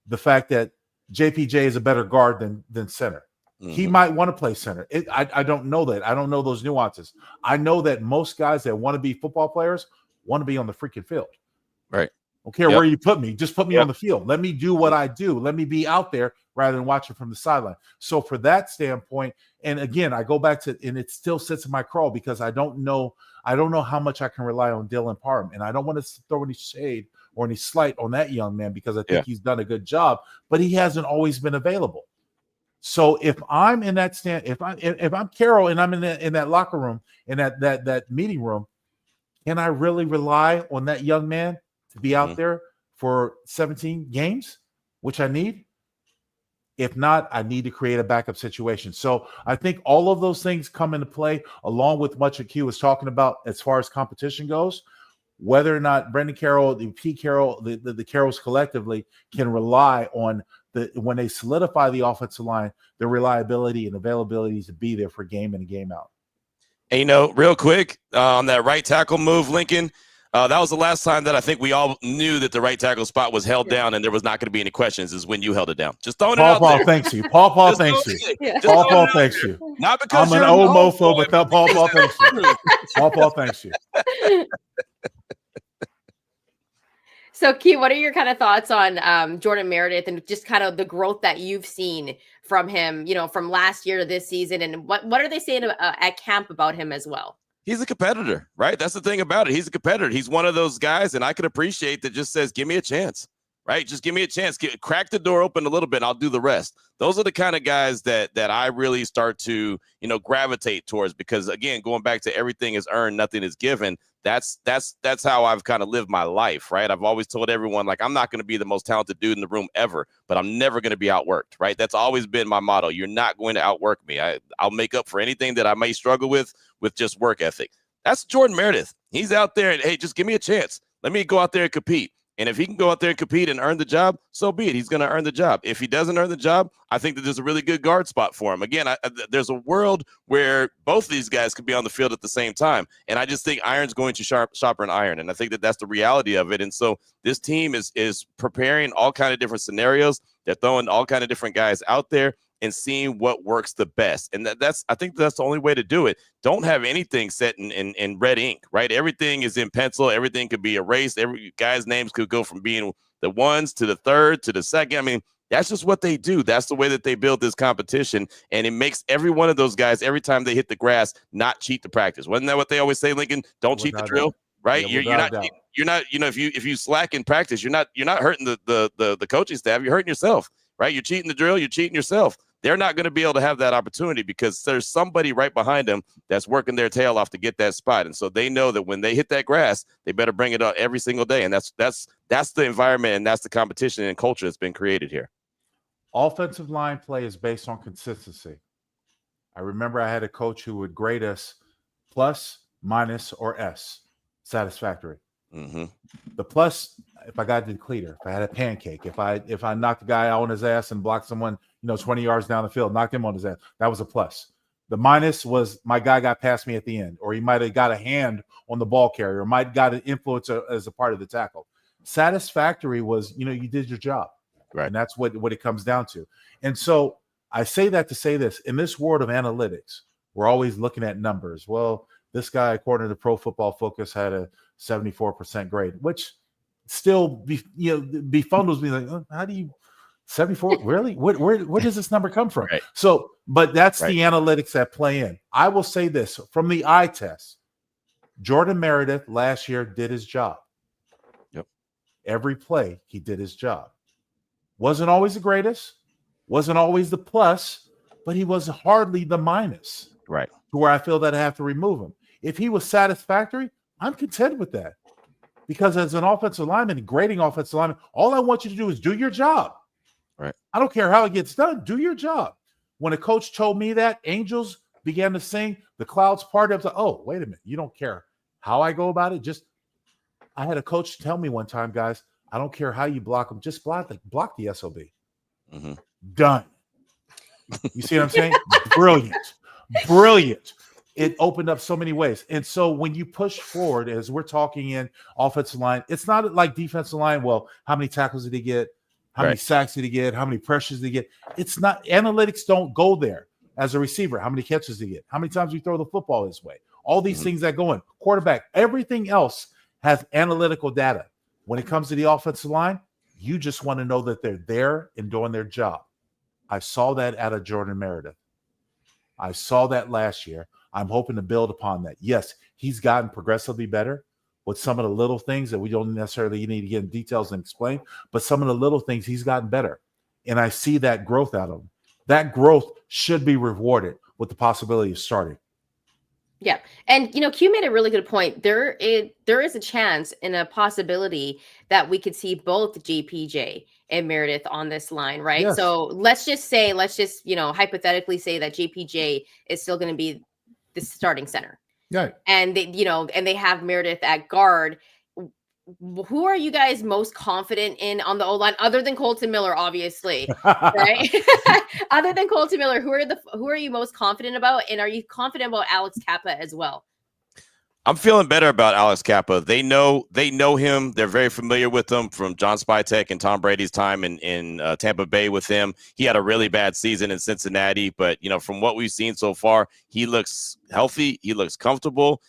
the fact that JPJ is a better guard than center. Mm-hmm. He might want to play center. I don't know that. I don't know those nuances. I know that most guys that want to be football players want to be on the freaking field. Right. I don't care where you put me. Just put me on the field. Let me do what I do. Let me be out there rather than watching from the sideline. So for that standpoint, and again, I go back to, and it still sits in my crawl because I don't know how much I can rely on Dylan Parham. And I don't want to throw any shade or any slight on that young man because I think he's done a good job, but he hasn't always been available. So if I'm in that stand, if I'm Carroll and I'm in that locker room, in that meeting room, can I really rely on that young man to be out there for 17 games, which I need? If not, I need to create a backup situation. So I think all of those things come into play, along with what Q was talking about as far as competition goes. Whether or not Brendan Carroll, Pete Carroll, the Carrolls collectively can rely on when they solidify the offensive line, the reliability and availability to be there for game in and game out. And, real quick on that right tackle move, Lincoln, that was the last time that I think we all knew that the right tackle spot was held down and there was not going to be any questions, is when you held it down. Just throwing it out there. Thanks you. Paul thanks you. Paul thanks you. Not because I'm an old mofo, but Paul thanks you. Paul thanks you. So, Key, what are your kind of thoughts on Jordan Meredith and just kind of the growth that you've seen from him, from last year to this season? And what are they saying at camp about him as well? He's a competitor, right? That's the thing about it. He's a competitor. He's one of those guys, and I can appreciate that just says, give me a chance, right? Just give me a chance. Crack the door open a little bit, and I'll do the rest. Those are the kind of guys that I really start to, gravitate towards because, again, going back to everything is earned, nothing is given. That's how I've kind of lived my life, right? I've always told everyone, like, I'm not going to be the most talented dude in the room ever, but I'm never going to be outworked, right? That's always been my motto. You're not going to outwork me. I'll make up for anything that I may struggle with just work ethic. That's Jordan Meredith. He's out there and, hey, just give me a chance. Let me go out there and compete. And if he can go out there and compete and earn the job, so be it. He's going to earn the job. If he doesn't earn the job, I think that there's a really good guard spot for him. Again, there's a world where both of these guys could be on the field at the same time. And I just think iron's going to sharpen iron. And I think that that's the reality of it. And so this team is preparing all kind of different scenarios. They're throwing all kind of different guys out there and seeing what works the best. And I think that's the only way to do it. Don't have anything set in red ink, right? Everything is in pencil. Everything could be erased. Every guy's names could go from being the ones to the third to the second. I mean, that's just what they do. That's the way that they build this competition. And it makes every one of those guys, every time they hit the grass, not cheat the practice. Wasn't that what they always say, Lincoln? Don't cheat the drill, right? Yeah, you're not, if you slack in practice, you're not hurting the coaching staff. You're hurting yourself, right? You're cheating the drill. You're cheating yourself. They're not going to be able to have that opportunity because there's somebody right behind them that's working their tail off to get that spot. And so they know that when they hit that grass, they better bring it up every single day. And that's the environment and that's the competition and culture that's been created here. Offensive line play is based on consistency. I remember I had a coach who would grade us plus, minus, or S, satisfactory. Mm-hmm. The plus, if I got the cleater, if I had a pancake, if I knocked the guy out on his ass and blocked someone, 20 yards down the field, knocked him on his ass, that was a plus. The minus was my guy got past me at the end, or he might have got a hand on the ball carrier, or might have got an influence as a part of the tackle. Satisfactory was, you did your job. Right. And that's what it comes down to. And so I say that to say this. In this world of analytics, we're always looking at numbers. Well, this guy, according to Pro Football Focus, had a 74% grade, which still befuddles me. Like, how do you 74? Really? Where does this number come from? Right. So, but that's right. the analytics that play in. I will say this from the eye test. Jordan Meredith last year did his job. Yep. Every play he did his job. Wasn't always the greatest, wasn't always the plus, but he was hardly the minus. Right. To where I feel that I have to remove him. If he was satisfactory, I'm content with that. Because as an offensive lineman, grading offensive lineman, all I want you to do is do your job. Right. I don't care how it gets done. Do your job. When a coach told me that, angels began to sing, the clouds parted. I was like, oh, wait a minute. You don't care how I go about it. I had a coach tell me one time, guys, I don't care how you block them. Just block the SOB. Mm-hmm. Done. You see what I'm saying? Brilliant. It opened up so many ways. And so when you push forward, as we're talking in offensive line, it's not like defensive line. Well, how many tackles did he get? How many sacks did he get? How many pressures did he get? It's not, analytics don't go there. As a receiver, how many catches did he get? How many times we throw the football his way? All these things that go in. Quarterback, everything else has analytical data. When it comes to the offensive line, you just want to know that they're there and doing their job. I saw that out of Jordan Meredith. I saw that last year. I'm hoping to build upon that. Yes, he's gotten progressively better with some of the little things that we don't necessarily need to get in details and explain, but some of the little things he's gotten better. And I see that growth out of him. That growth should be rewarded with the possibility of starting. Yeah. And, Q made a really good point. There is a chance and a possibility that we could see both JPJ and Meredith on this line, right? Yes. So let's just hypothetically say that JPJ is still going to be the starting center. Right. And they have Meredith at guard. Who are you guys most confident in on the O-line, other than Colton Miller, obviously, right? Other than Colton Miller, who are you most confident about? And are you confident about Alex Kappa as well? I'm feeling better about Alex Kappa. They know him. They're very familiar with him from John Spytek and Tom Brady's time in Tampa Bay with him. He had a really bad season in Cincinnati, but from what we've seen so far, he looks healthy. He looks comfortable.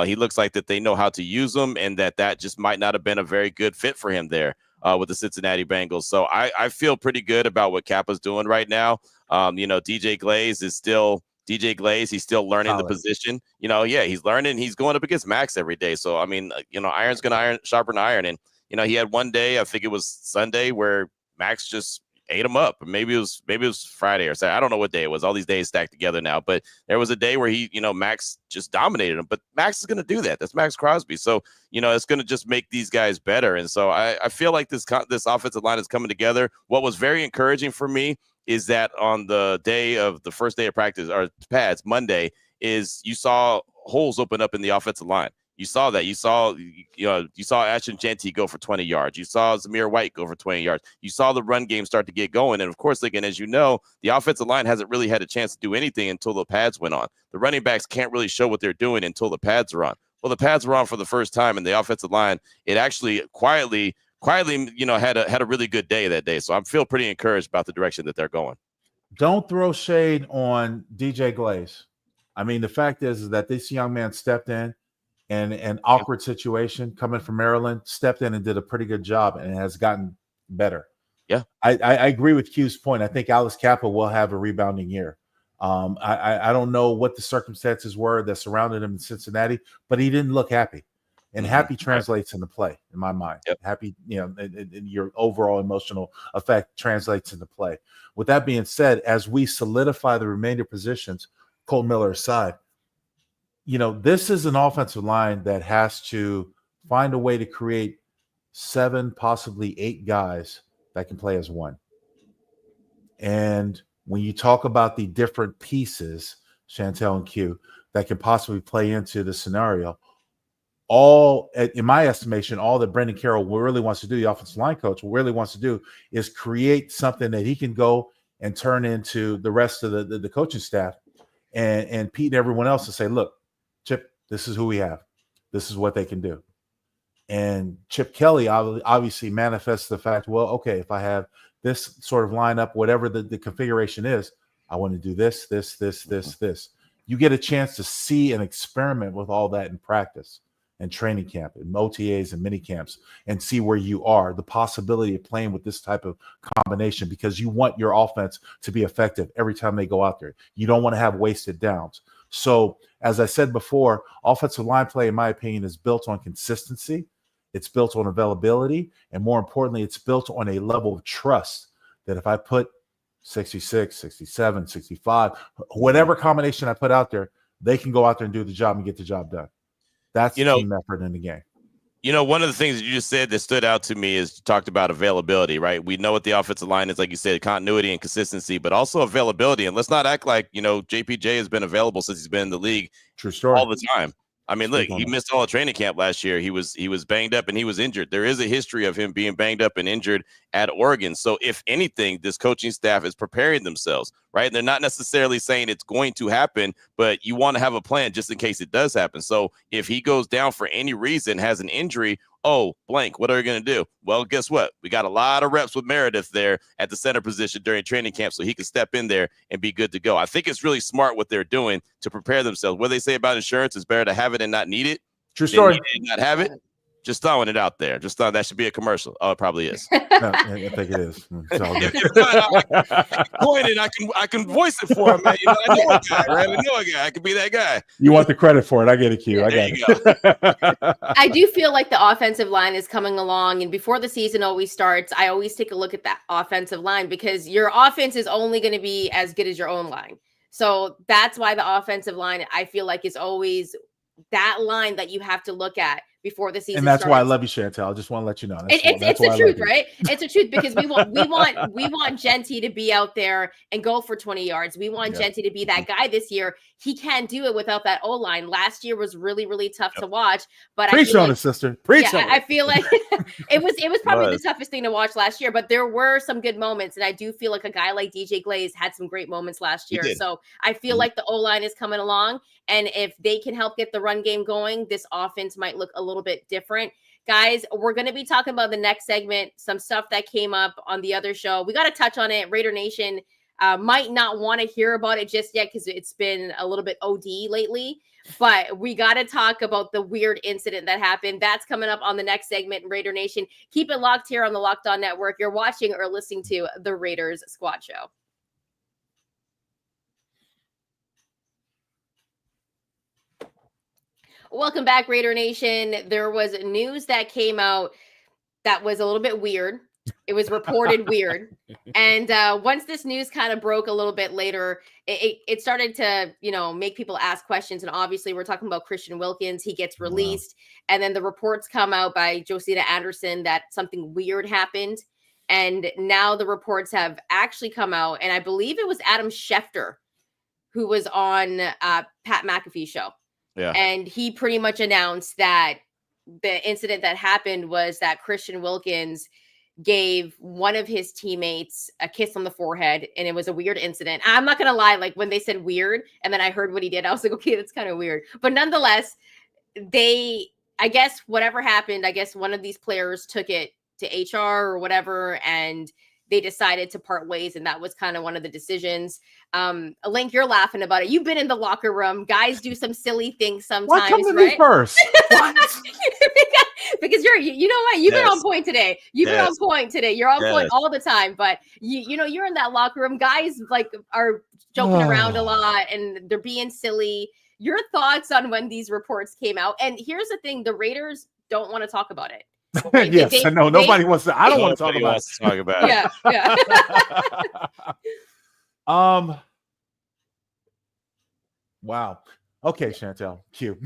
He looks like that they know how to use him, and that just might not have been a very good fit for him there with the Cincinnati Bengals. So I feel pretty good about what Kappa's doing right now. DJ Glaze is still DJ Glaze. He's still learning the position. He's learning. He's going up against Max every day. So, iron's going to sharpen iron. And, he had one day, I think it was Sunday, where Max just ate him up. Maybe it was Friday or Saturday. I don't know what day it was. All these days stacked together now. But there was a day where Max just dominated him. But Max is going to do that. That's Max Crosby. So, it's going to just make these guys better. And so I feel like this offensive line is coming together. What was very encouraging for me is that on the first day of practice, or pads, Monday, is you saw holes open up in the offensive line. You saw that. You saw Ashton Jeanty go for 20 yards. You saw Zamir White go for 20 yards. You saw the run game start to get going. And of course, again, as you know, the offensive line hasn't really had a chance to do anything until the pads went on. The running backs can't really show what they're doing until the pads are on. Well, the pads were on for the first time, and the offensive line, it actually quietly, had a really good day that day. So I feel pretty encouraged about the direction that they're going. Don't throw shade on DJ Glaze. I mean, the fact is that this young man stepped in and an awkward situation coming from Maryland, stepped in and did a pretty good job and has gotten better. Yeah. I agree with Q's point. I think Alex Kappa will have a rebounding year. I don't know what the circumstances were that surrounded him in Cincinnati, but he didn't look happy. And happy translates into play in my mind. Yep. Happy, your overall emotional effect translates into play. With that being said, as we solidify the remainder positions, Colton Miller aside, this is an offensive line that has to find a way to create 7, possibly 8 guys that can play as one. And when you talk about the different pieces, Chantel and Q, that can possibly play into the scenario, in my estimation, all that Brendan Carroll really wants to do, the offensive line coach really wants to do, is create something that he can go and turn into the rest of the coaching staff and Pete and everyone else to say, look, Chip, this is who we have. This is what they can do. And Chip Kelly obviously manifests the fact, well, okay, if I have this sort of lineup, whatever the configuration is, I want to do this. You get a chance to see and experiment with all that in practice and training camp and OTAs and mini camps and see where you are, the possibility of playing with this type of combination, because you want your offense to be effective every time they go out there. You don't want to have wasted downs. So as I said before, offensive line play, in my opinion, is built on consistency. It's built on availability. And more importantly, it's built on a level of trust that if I put 66, 67, 65, whatever combination I put out there, they can go out there and do the job and get the job done. That's the team effort in the game. One of the things that you just said that stood out to me is you talked about availability, right? We know what the offensive line is, like you said, continuity and consistency, but also availability. And let's not act like, JPJ has been available since he's been in the league. True story. All the time. I mean, look, he missed all the training camp last year. He was banged up and he was injured. There is a history of him being banged up and injured at Oregon. So if anything, this coaching staff is preparing themselves, right? They're not necessarily saying it's going to happen, but you want to have a plan just in case it does happen. So if he goes down for any reason, has an injury, blank, what are we going to do? Well, guess what? We got a lot of reps with Meredith there at the center position during training camp, so he can step in there and be good to go. I think it's really smart what they're doing to prepare themselves. What they say about insurance is better to have it and not need it. True story. And not have it. Just throwing it out there. Just thought that should be a commercial. Oh, it probably is. No, I think it is. It's all good. I can voice it for him, man. I know a guy, right? I know a guy. I can be that guy. You want the credit for it. I get it, Q. I got it. I do feel like the offensive line is coming along, and before the season always starts, I always take a look at that offensive line, because your offense is only going to be as good as your own line. So that's why the offensive line, I feel like, is always that line that you have to look at, before the season And that's started. why I love you, Chantel. I just want to let you know. It's the truth, right? It's the truth, because we want Genty to be out there and go for 20 yards. We want Genty to be that guy this year. He can't do it without that O-line. Last year was really, really tough to watch. But Preach on it, sister. Preach on it. I feel like it was probably the toughest thing to watch last year, but there were some good moments. And I do feel like a guy like DJ Glaze had some great moments last year. So I feel like the O-line is coming along. And if they can help get the run game going, this offense might look a little bit different. Guys, we're going to be talking about the next segment, some stuff that came up on the other show. We got to touch on it. Raider Nation might not want to hear about it just yet because it's been a little bit OD lately. But we got to talk about the weird incident that happened. That's coming up on the next segment, Raider Nation. Keep it locked here on the Locked On Network. You're watching or listening to the Raiders Squad Show. Welcome back, Raider Nation. There was news that came out that was a little bit weird. It was reported weird. And once this news kind of broke a little bit later, it started to, make people ask questions. And obviously we're talking about Christian Wilkins. He gets released. Wow. And then the reports come out by Josina Anderson that something weird happened. And now the reports have actually come out. And I believe it was Adam Schefter who was on Pat McAfee's show. Yeah. And he pretty much announced that the incident that happened was that Christian Wilkins gave one of his teammates a kiss on the forehead, and it was a weird incident. I'm not going to lie. Like when they said weird and then I heard what he did, I was like, okay, that's kind of weird. But nonetheless, I guess whatever happened, I guess one of these players took it to HR or whatever, and they decided to part ways, and that was kind of one of the decisions. Link, you're laughing about it. You've been in the locker room. Guys do some silly things sometimes. Why come to me first? Because you know what? You've been on point today. You've been on point today. You're on point all the time. But you're in that locker room. Guys are joking around a lot, and they're being silly. Your thoughts on when these reports came out? And here's the thing: the Raiders don't want to talk about it. Yes, I know. Nobody wants to. I don't want to talk about it. Yeah. Wow. Okay, Chantel. Q.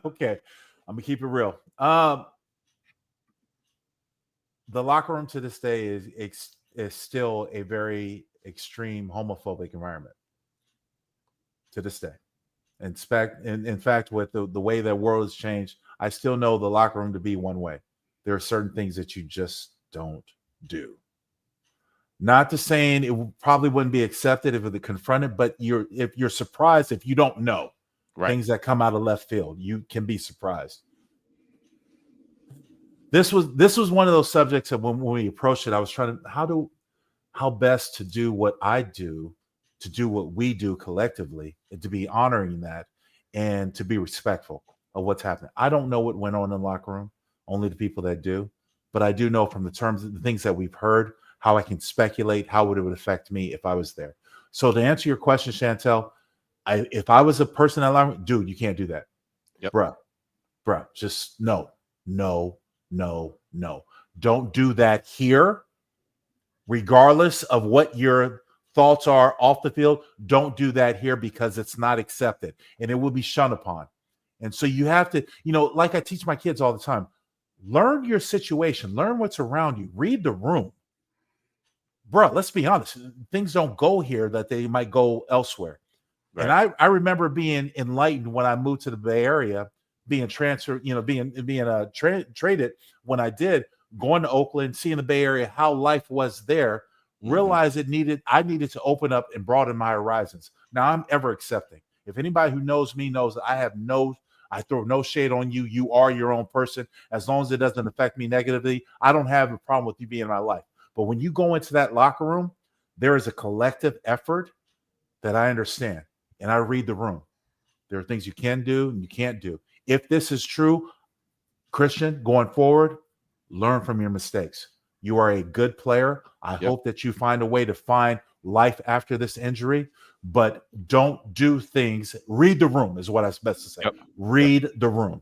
Okay. I'm gonna keep it real. The locker room to this day is still a very extreme homophobic environment to this day. In fact, with the way that world has changed, I still know the locker room to be one way. There are certain things that you just don't do. Not to saying it probably wouldn't be accepted if it confronted, but if you're surprised if you don't know things that come out of left field, you can be surprised. This was one of those subjects that when we approached it, I was trying to how best to do what I do, to do what we do collectively, and to be honoring that and to be respectful of what's happening. I don't know what went on in the locker room, only the people that do, but I do know from the terms of the things that we've heard, how I can speculate how it would affect me if I was there. So to answer your question, Chantel, if I was a person that locker room, dude, you can't do that. Yep. Bruh, just no. Don't do that here. Regardless of what your thoughts are off the field, don't do that here because it's not accepted and it will be shunned upon. And so you have to, like I teach my kids all the time, learn your situation, learn what's around you, read the room. Bro, let's be honest. Things don't go here that they might go elsewhere. Right. And I remember being enlightened when I moved to the Bay Area, being transferred, being traded when I did, going to Oakland, seeing the Bay Area, how life was there, realized I needed to open up and broaden my horizons. Now I'm ever accepting. If anybody who knows me knows that I throw no shade on you. You are your own person. As long as it doesn't affect me negatively, I don't have a problem with you being in my life. But when you go into that locker room, there is a collective effort that I understand. And I read the room. There are things you can do and you can't do. If this is true, Christian, going forward, learn from your mistakes. You are a good player. I hope that you find a way to find life after this injury, but don't do things. Read the room is what I was best to say. Yep. Read the room.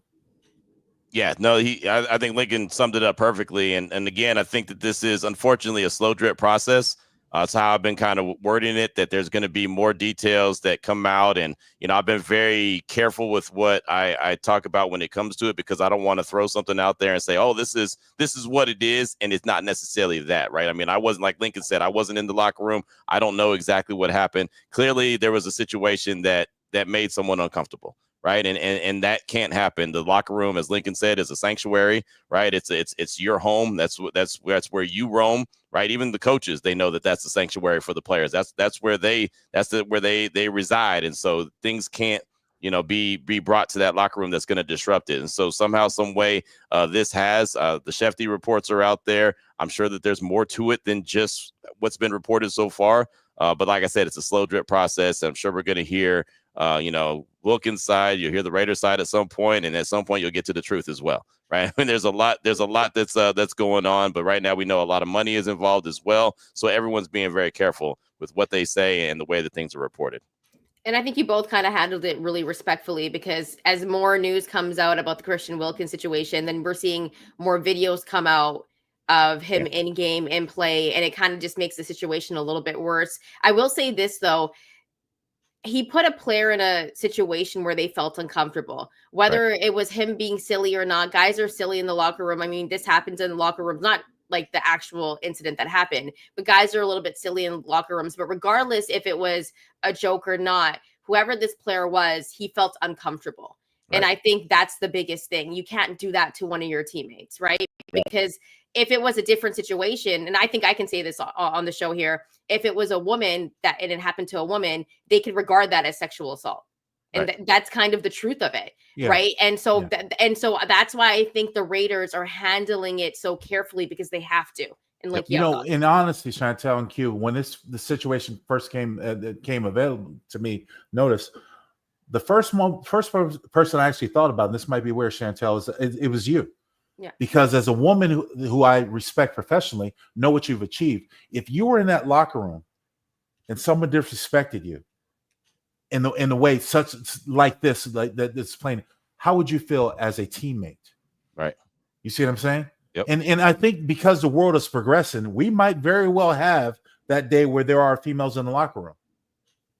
Yeah, no, I think Lincoln summed it up perfectly. And again, I think that this is unfortunately a slow drip process. That's how I've been kind of wording it, that there's going to be more details that come out. And, I've been very careful with what I talk about when it comes to it, because I don't want to throw something out there and say, oh, this is what it is. And it's not necessarily that, right? I mean, I wasn't, like Lincoln said, I wasn't in the locker room. I don't know exactly what happened. Clearly, there was a situation that made someone uncomfortable. Right. And that can't happen. The locker room, as Lincoln said, is a sanctuary. Right. It's your home. That's where you roam. Right. Even the coaches, they know that that's the sanctuary for the players. That's where they reside. And so things can't, be brought to that locker room that's going to disrupt it. And so somehow, some way, this has the Shefty reports are out there. I'm sure that there's more to it than just what's been reported so far. But like I said, it's a slow drip process. I'm sure we're going to hear, Wilkins' side, you'll hear the Raiders side at some point, and at some point you'll get to the truth as well, right? I mean, there's a lot that's going on, but right now we know a lot of money is involved as well. So everyone's being very careful with what they say and the way that things are reported. And I think you both kind of handled it really respectfully, because as more news comes out about the Christian Wilkins situation, then we're seeing more videos come out of him in game, in play, and it kind of just makes the situation a little bit worse. I will say this, though. He put a player in a situation where they felt uncomfortable, whether it was him being silly or not. Guys are silly in the locker room. I mean, this happens in the locker rooms, not like the actual incident that happened, but guys are a little bit silly in locker rooms. But regardless if it was a joke or not, whoever this player was, he felt uncomfortable. Right. And I think that's the biggest thing. You can't do that to one of your teammates, right? Because if it was a different situation, and I think I can say this on the show here, if it was a woman and it happened to a woman, they could regard that as sexual assault. And that's kind of the truth of it. Yeah. Right. And so, so that's why I think the Raiders are handling it so carefully, because they have to. And like, in honesty, Chantel and Q, when the situation first came available to me, notice the first person I actually thought about, and this might be where Chantel is, it was you. Yeah. Because as a woman who I respect professionally, know what you've achieved. If you were in that locker room and someone disrespected you in the way such like this, like that's playing, how would you feel as a teammate? Right. You see what I'm saying? Yep. And I think because the world is progressing, we might very well have that day where there are females in the locker room.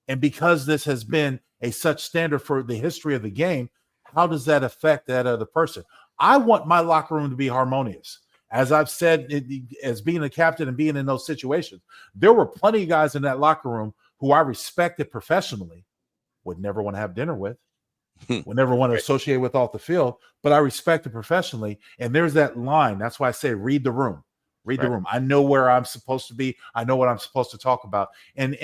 And because this has been such standard for the history of the game, how does that affect that other person? I want my locker room to be harmonious. As I've said, as being a captain and being in those situations, there were plenty of guys in that locker room who I respected professionally, would never want to have dinner with, would never want to associate with off the field, but I respected professionally. And there's that line. That's why I say, read the room. Read the room. I know where I'm supposed to be. I know what I'm supposed to talk about. And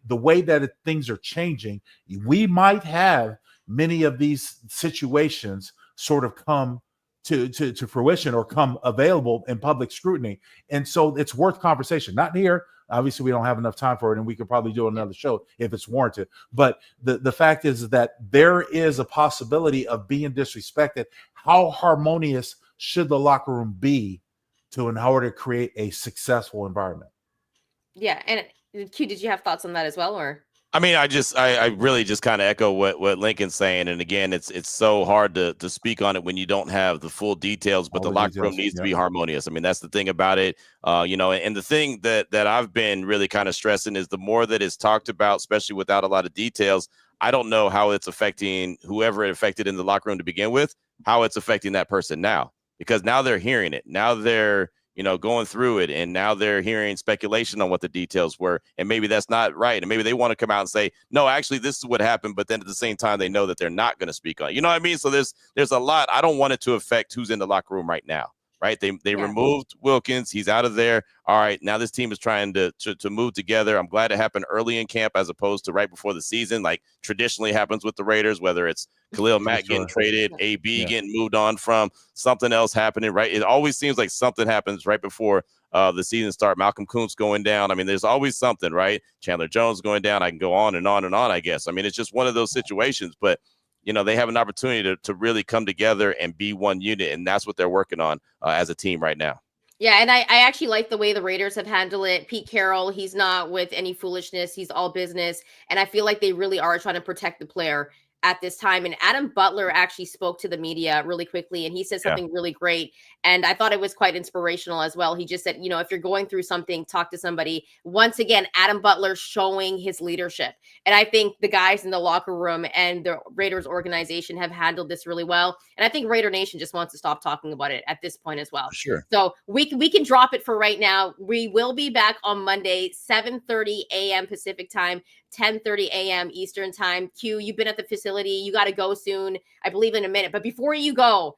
the way that things are changing, we might have many of these situations sort of come to fruition or come available in public scrutiny. And so it's worth conversation. Not here. Obviously, we don't have enough time for it, and we could probably do another show if it's warranted. But the fact is that there is a possibility of being disrespected. How harmonious should the locker room be in order to create a successful environment? Yeah. And Q, did you have thoughts on that as well, or? I mean, I really just kind of echo what Lincoln's saying. And again, it's so hard to speak on it when you don't have the full details, but the locker room needs to be harmonious. I mean, that's the thing about it. And the thing that I've been really kind of stressing is the more that it's talked about, especially without a lot of details, I don't know how it's affecting whoever it affected in the locker room to begin with, how it's affecting that person now, because now they're hearing it. Now they're, going through it, and now they're hearing speculation on what the details were, and maybe that's not right, and maybe they want to come out and say, no, actually, this is what happened, but then at the same time, they know that they're not going to speak on it. You know what I mean? So there's a lot. I don't want it to affect who's in the locker room right now, right? They removed Wilkins. He's out of there. All right, now this team is trying to move together. I'm glad it happened early in camp as opposed to right before the season, like traditionally happens with the Raiders, whether it's Khalil Mack getting traded, AB getting moved on from, something else happening, right? It always seems like something happens right before the season start. Malcolm Kuntz going down. I mean, there's always something, right? Chandler Jones going down. I can go on and on and on, I guess. I mean, it's just one of those situations, but they have an opportunity to really come together and be one unit, and that's what they're working on as a team right now. Yeah, and I actually like the way the Raiders have handled it. Pete Carroll, he's not with any foolishness. He's all business, and I feel like they really are trying to protect the player at this time. And Adam Butler actually spoke to the media really quickly, and he said something really great. And I thought it was quite inspirational as well. He just said, you know, if you're going through something, talk to somebody. Once again, Adam Butler showing his leadership. And I think the guys in the locker room and the Raiders organization have handled this really well. And I think Raider Nation just wants to stop talking about it at this point as well. Sure. So we can drop it for right now. We will be back on Monday, 7:30 a.m. Pacific time, 10:30 a.m. Eastern time. Q, you've been at the facility. You got to go soon, I believe, in a minute. But before you go,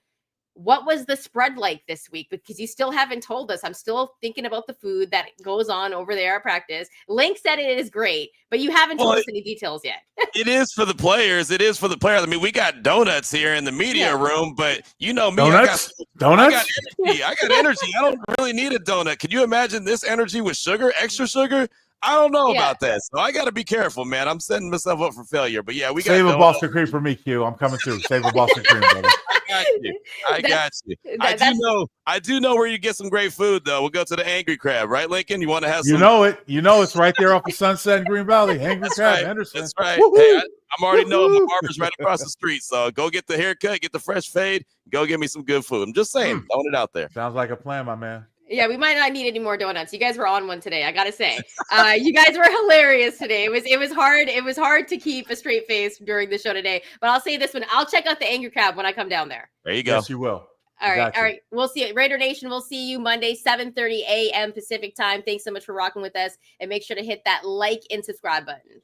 what was the spread like this week? Because you still haven't told us. I'm still thinking about the food that goes on over there at practice. Link said it is great, but you haven't told us any details yet. It is for the players. It is for the players. I mean, we got donuts here in the media room, but you know me. Donuts? I got energy. I don't really need a donut. Can you imagine this energy with sugar, extra sugar? I don't know about that. So I got to be careful, man. I'm setting myself up for failure. But yeah, we got save a Boston cream for me, Q. I'm coming through. Save a Boston cream, brother. I got you. I do know where you get some great food, though. We'll go to the Angry Crab, right, Lincoln? You want to have some? You know it's right there off the Sunset in Green Valley. Angry Crab, Henderson. That's right. Hey, I'm already knowing my barber's right across the street. So go get the haircut, get the fresh fade, go get me some good food. I'm just saying, throwing it out there. Sounds like a plan, my man. Yeah, we might not need any more donuts. You guys were on one today, I gotta say. You guys were hilarious today. It was hard. It was hard to keep a straight face during the show today. But I'll say this one: I'll check out the Angry Crab when I come down there. There you go. Yes, you will. All right. We'll see you. Raider Nation, we'll see you Monday, 7:30 a.m. Pacific time. Thanks so much for rocking with us, and make sure to hit that like and subscribe button.